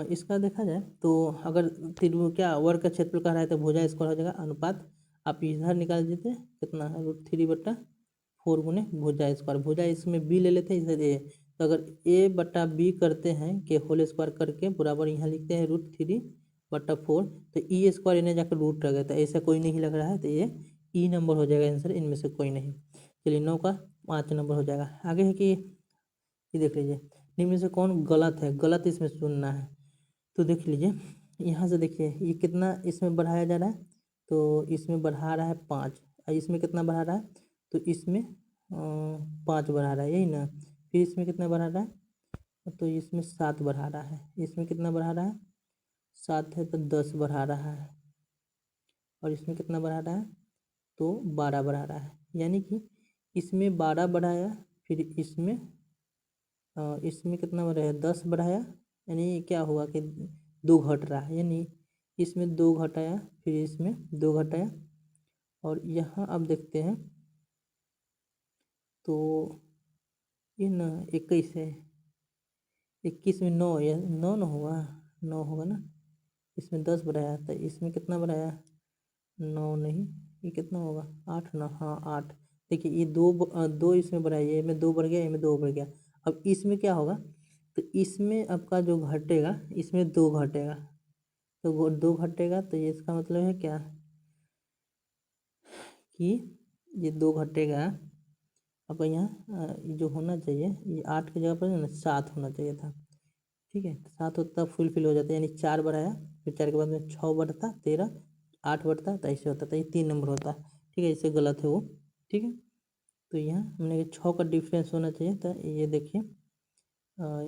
इसका देखा जाए तो अगर क्या वर्ग का क्षेत्रफल कह रहा है तो भुजा स्क्वायर हो जाएगा, अनुपात आप इधर निकाल देते कितना, √3/4 गुने भुजा स्क्वायर, भुजा इसमें बी ले लेते हैं, इधर ए, तो अगर a/b करते हैं के होल स्क्वायर करके बराबर यहाँ लिखते हैं √3/4, तो ई स्क्वायर इन्हें जाकर रूट रह गया, तो ऐसा कोई नहीं लग रहा है, तो ये ई नंबर हो जाएगा आंसर, इनमें से कोई नहीं। चलिए 9 का 5 नंबर हो जाएगा। आगे है कि ये देख लीजिए, निम्न में से कौन गलत है, गलत इसमें चुनना है। तो देख लीजिए यहाँ से, देखिए ये कितना इसमें बढ़ाया जा रहा है, तो इसमें बढ़ा रहा है 5, और इसमें कितना बढ़ा रहा है, तो इसमें 5 बढ़ा रहा है, यही ना। फिर इसमें कितना बढ़ा रहा है, तो इसमें 7 बढ़ा रहा है, इसमें कितना बढ़ा रहा है, 7 है तो 10 बढ़ा रहा है, और इसमें कितना बढ़ा रहा है, तो 12 बढ़ा रहा है। यानी कि इसमें 12 बढ़ाया, फिर इसमें कितना बढ़ाया, 10 बढ़ाया, यानी क्या हुआ कि 2 घट रहा है, यानी इसमें 2 घटाया, फिर इसमें 2 घटाया, और यहाँ अब देखते हैं तो ये ना 21 है, 21 में 9, या 9 ना होगा, 9 होगा ना, इसमें 10 बढ़ाया, तो इसमें कितना बढ़ाया, 9 नहीं, ये कितना होगा, 8 ना, हाँ 8। देखिए ये दो इसमें बढ़ाया, ये में 2 बढ़ गया, ये में 2 बढ़ गया। अब इसमें क्या होगा, तो इसमें आपका जो घटेगा, इसमें 2 घटेगा, तो 2 घटेगा, तो ये इसका मतलब है क्या कि ये 2 घटेगा। अब यहाँ जो होना चाहिए, ये 8 की जगह पर ना 7 होना चाहिए था, ठीक है, 7 होता फुलफिल हो जाता है, यानी 4 बढ़ाया, फिर 4 के बाद में 6 बढ़ता, 13, 8 बढ़ता, तो ऐसे होता, तो ये 3 नंबर होता, ठीक है, इससे गलत है वो, ठीक है। तो यहाँ हमने 6 का डिफरेंस होना चाहिए, तो ये देखिए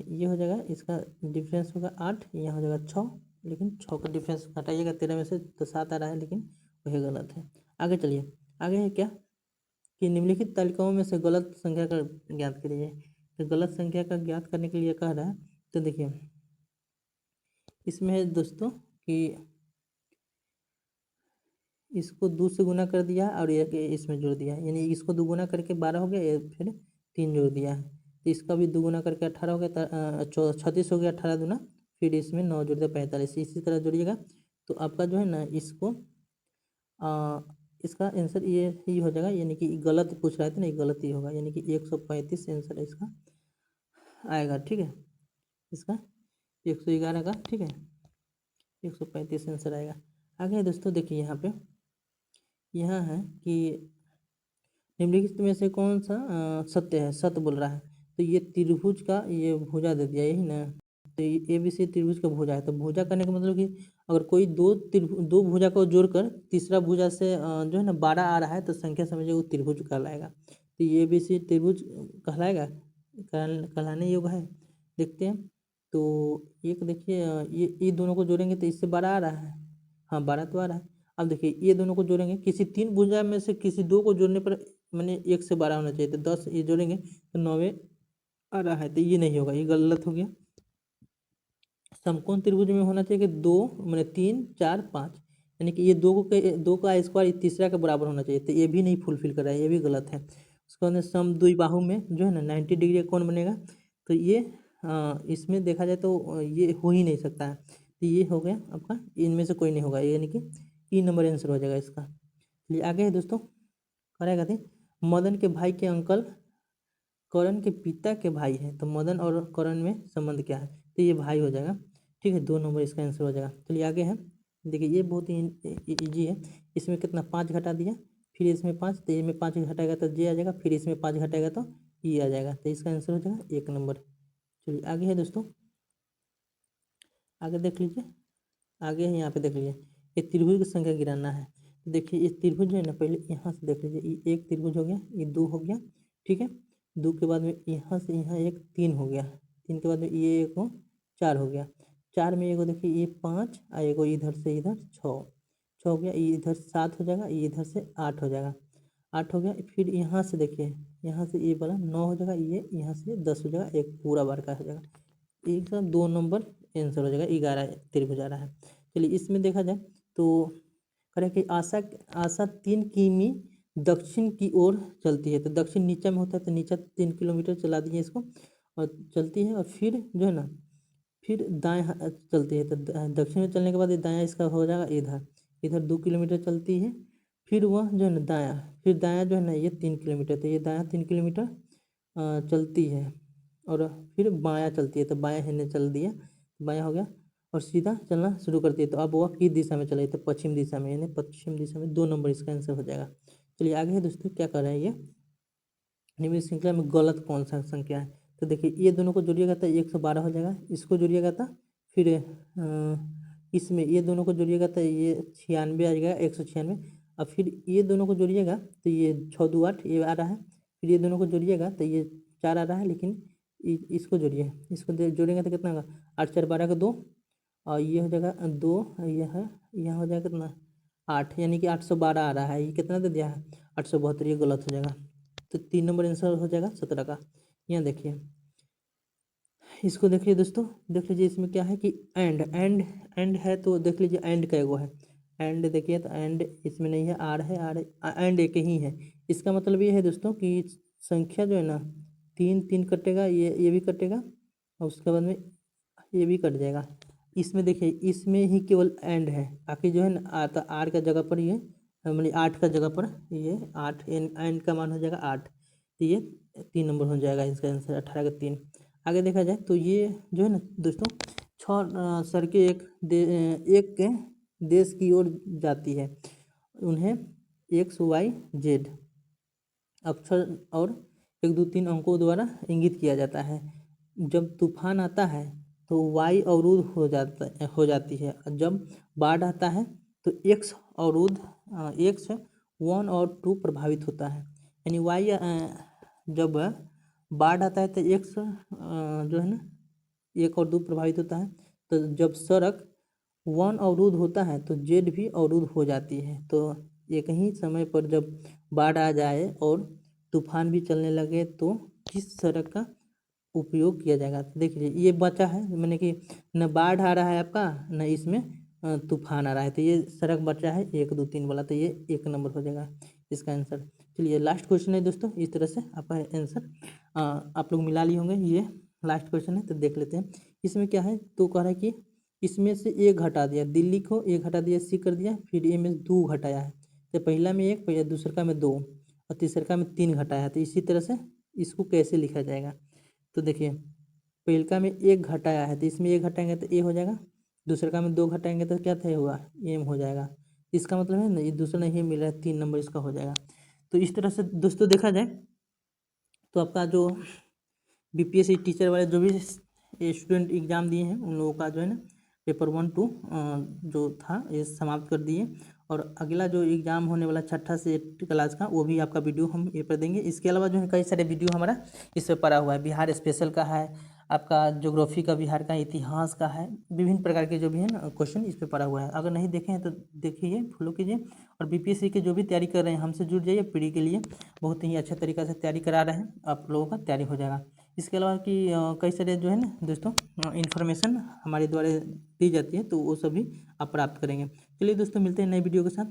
ये हो जाएगा, इसका डिफरेंस होगा 8, यहाँ हो जाएगा 6, लेकिन 6 का डिफरेंस हटाइएगा 13 में से, तो 7 आ रहा है, लेकिन वही गलत है। आगे चलिए, आगे है क्या कि निम्नलिखित तालिकाओं में से गलत संख्या का ज्ञात करिए। तो गलत संख्या का ज्ञात करने के लिए कह रहा है, तो देखिए इसमें है दोस्तों कि इसको 2 से गुना कर दिया और एक इसमें जोड़ दिया, यानी इसको 2 गुना करके 12 हो गया, फिर 3 जोड़ दिया है, तो इसका भी 2 गुना करके 18 हो गया, 36 हो गया, 18 दूना, फिर इसमें 9 जोड़ दिया 45, इसी तरह जोड़िएगा, तो आपका जो है ना इसको इसका आंसर ये हो जाएगा, यानी कि गलत पूछ रहा था ना, ये गलत ही होगा, यानी कि 135 आंसर इसका आएगा, ठीक है, इसका 111 का, ठीक है, 135 आंसर आएगा। आगे दोस्तों देखिए यहाँ है कि निम्नलिखित में से कौन सा सत्य है, सत्य बोल रहा है, तो ये त्रिभुज का ये भुजा दे दिया, यही ना, तो ये ABC त्रिभुज का भुजा है, तो भुजा करने का मतलब कि अगर कोई दो भुजा को जोड़कर तीसरा भुजा से जो है ना 12 आ रहा है, तो संख्या समझिए वो त्रिभुज कहलाएगा, तो ये ABC त्रिभुज कहलाएगा, कहलाने योग्य है। देखते हैं, तो एक देखिए ये दोनों को जोड़ेंगे तो इससे 12 आ रहा है, हाँ 12 तो आ रहा है। अब देखिए ये दोनों को जोड़ेंगे, किसी 3 भुजा में से किसी 2 को जोड़ने पर मैंने 1 से 12 होना चाहिए, तो 10 ये जोड़ेंगे तो 9 आ रहा है, तो ये नहीं होगा, ये गलत हो गया। समकोण त्रिभुज में होना चाहिए कि 2 मैंने 3 4 5, यानी कि ये 2 का स्क्वायर तीसरा के बराबर होना चाहिए, तो ये भी नहीं फुलफिल कर रहा है, ये भी गलत है। उसके बाद समद्विबाहु में जो है ना 90 डिग्री का कोण बनेगा, तो ये इसमें देखा जाए तो ये हो ही नहीं सकता है, तो ये हो गया आपका, इनमें से कोई नहीं होगा, यानी कि ई नंबर आंसर हो जाएगा इसका। चलिए आगे है दोस्तों, करेगा थे मदन के भाई के अंकल करण के पिता के भाई हैं, तो मदन और करण में संबंध क्या है, तो ये भाई हो जाएगा, ठीक है, 2 नंबर इसका आंसर हो जाएगा। चलिए आगे है, देखिए ये बहुत ही ईजी है, इसमें कितना 5 घटा दिया, फिर इसमें 5, तो ए में 5 घटाएगा तो जे आ जाएगा, फिर इसमें 5 घटाएगा तो ई आ जाएगा। तो इसका आंसर हो जाएगा 1 नंबर। चलिए आगे है दोस्तों, आगे देख लीजिए, आगे है यहाँ पे देख लीजिए, ये त्रिभुज की संख्या गिराना है। तो देखिए ये त्रिभुज जो है ना, पहले यहाँ से देख लीजिए, ये 1 त्रिभुज हो गया, ये 2 हो गया, ठीक है। 2 के बाद में यहाँ से यहाँ एक 3 हो गया, 3 के बाद में ये एक 4 हो गया, 4 में एगो देखिए ये 5 और एगो इधर से इधर 6 हो गया, ये इधर 7 हो जाएगा, ये इधर से 8 हो जाएगा, 8 हो गया। फिर यहाँ से देखिए, यहाँ से ये वाला 9 हो जाएगा, ये यहाँ से 10 हो जाएगा, एक पूरा बार का हो जाएगा, एक का 2 नंबर आंसर हो जाएगा, 11 त्रिभुज आ रहा है। चलिए इसमें देखा जाए तो करें कि आशा आशा 3 किमी दक्षिण की ओर चलती है। तो दक्षिण नीचा में होता है, तो नीचा 3 किलोमीटर चला दिए इसको और चलती है, और फिर जो है ना फिर दाएं चलती है। तो दक्षिण में चलने के बाद ये दायां इसका हो जाएगा, इधर इधर 2 किलोमीटर चलती है, फिर वह जो है ना दायां, फिर दायां जो है ना ये 3 किलोमीटर, तो ये दायां 3 किलोमीटर चलती है, और फिर बायां चलती है, तो बायां हिलने चल दिया, बायां हो गया, और सीधा चलना शुरू करती है। तो अब वह किस दिशा में चलेगी, तो पश्चिम दिशा में, यानी पश्चिम दिशा में 2 नंबर इसका आंसर हो जाएगा। चलिए आगे है दोस्तों, क्या कर रहे हैं ये, निम्न श्रृंखला में गलत कौन सा संख्या है। तो देखिए ये दोनों को जोड़िएगा तो 112 हो जाएगा, इसको जोड़िएगा तो फिर इसमें ये दोनों को जोड़िएगा तो ये 96 आ जाएगा, 196। और फिर ये दोनों को जोड़िएगा तो ये 6 2 8 ये आ रहा है, फिर ये दोनों को जोड़िएगा तो ये 4 आ रहा है, लेकिन इसको जोड़िए, इसको जोड़ेंगे तो कितना होगा, 8 4 12 का 2, और ये हो जाएगा 2, यह है, यहाँ हो जाएगा कितना 8, यानी कि 812 आ रहा है, ये कितना दे दिया है 872, ये गलत हो जाएगा। तो 3 नंबर आंसर हो जाएगा 17 का। यहाँ देखिए, इसको देखिए दोस्तों, देख लीजिए इसमें क्या है कि एंड है, तो देख लीजिए एंड का एगो है, एंड देखिए तो एंड इसमें नहीं है, आर है, आर एंड एक ही है। इसका मतलब ये है दोस्तों कि संख्या जो है ना 3 3 कटेगा, ये भी कटेगा, और उसके बाद में ये भी कट जाएगा। इसमें देखिए, इसमें ही केवल एंड है, बाकी जो है ना तो आर का जगह पर ये मतलब 8 का जगह पर ये 8, एंड का मान हो जाएगा 8, तो ये 3 नंबर हो जाएगा इसका आंसर, 18 का 3। आगे देखा जाए तो ये जो है ना दोस्तों 6 सड़कें एक के देश की ओर जाती है, उन्हें XYZ अक्षर और 1 2 3 अंकों द्वारा इंगित किया जाता है। जब तूफान आता है तो Y अवरुद्ध हो जाती है, जब बाढ़ आता है तो X अवरुद्ध X 1 और 2 प्रभावित होता है। यानी Y जब बाढ़ आता है तो X जो है ना 1 और 2 प्रभावित होता है, तो जब सड़क 1 अवरुद्ध होता है तो Z भी अवरुद्ध हो जाती है। तो एक ही समय पर जब बाढ़ आ जाए और तूफान भी चलने लगे तो किस सड़क का उपयोग किया जाएगा। तो देखिए ये बचा है, मैंने कि न बाढ़ आ रहा है आपका, न इसमें तूफान आ रहा है, तो ये सड़क बचा है 1 2 3 वाला, तो ये 1 नंबर हो जाएगा इसका आंसर। चलिए लास्ट क्वेश्चन है दोस्तों, इस तरह से आपका आंसर आप लोग मिला लिए होंगे, ये लास्ट क्वेश्चन है, तो देख लेते हैं इसमें क्या है। तो कह रहा है कि इसमें से 1 घटा दिया, दिल्ली को 1 घटा दिया, सी कर दिया, फिर ए में 2 घटाया है, तो पहला में 1, दूसरा में 2 और तीसरा में 3 घटाया है। तो इसी तरह से इसको कैसे लिखा जाएगा। तो देखिए पहलका में 1 घटाया है, तो इसमें 1 घटाएंगे तो ए हो जाएगा, दूसरे का में 2 घटाएंगे तो क्या था होगा, एम हो जाएगा। इसका मतलब है ना ये दूसरा नहीं मिल रहा है, 3 नंबर इसका हो जाएगा। तो इस तरह से दोस्तों देखा जाए तो आपका जो BPSC टीचर वाले जो भी स्टूडेंट एग्ज़ाम दिए हैं उन लोगों का जो है ना पेपर 1 2 जो था ये समाप्त कर दिए, और अगला जो एग्ज़ाम होने वाला 6ठा से 8 क्लास का वो भी आपका वीडियो हम ये पर देंगे। इसके अलावा जो है कई सारे वीडियो हमारा इस पर पड़ा हुआ है, बिहार स्पेशल का है, आपका ज्योग्राफी का बिहार का, इतिहास का है, विभिन्न प्रकार के जो भी है ना क्वेश्चन इस पर पड़ा हुआ है। अगर नहीं देखे हैं तो देखिए, फॉलो कीजिए, और BPSC के जो भी तैयारी कर रहे हैं हमसे जुड़ जाइए, पीढ़ी के लिए बहुत ही अच्छा तरीका से तैयारी करा रहे हैं, आप लोगों का तैयारी हो जाएगा। इसके अलावा कि कई सारे जो है ना दोस्तों इन्फॉर्मेशन हमारे द्वारा दी जाती है, तो वो सभी आप प्राप्त करेंगे। चलिए दोस्तों मिलते हैं नए वीडियो के साथ।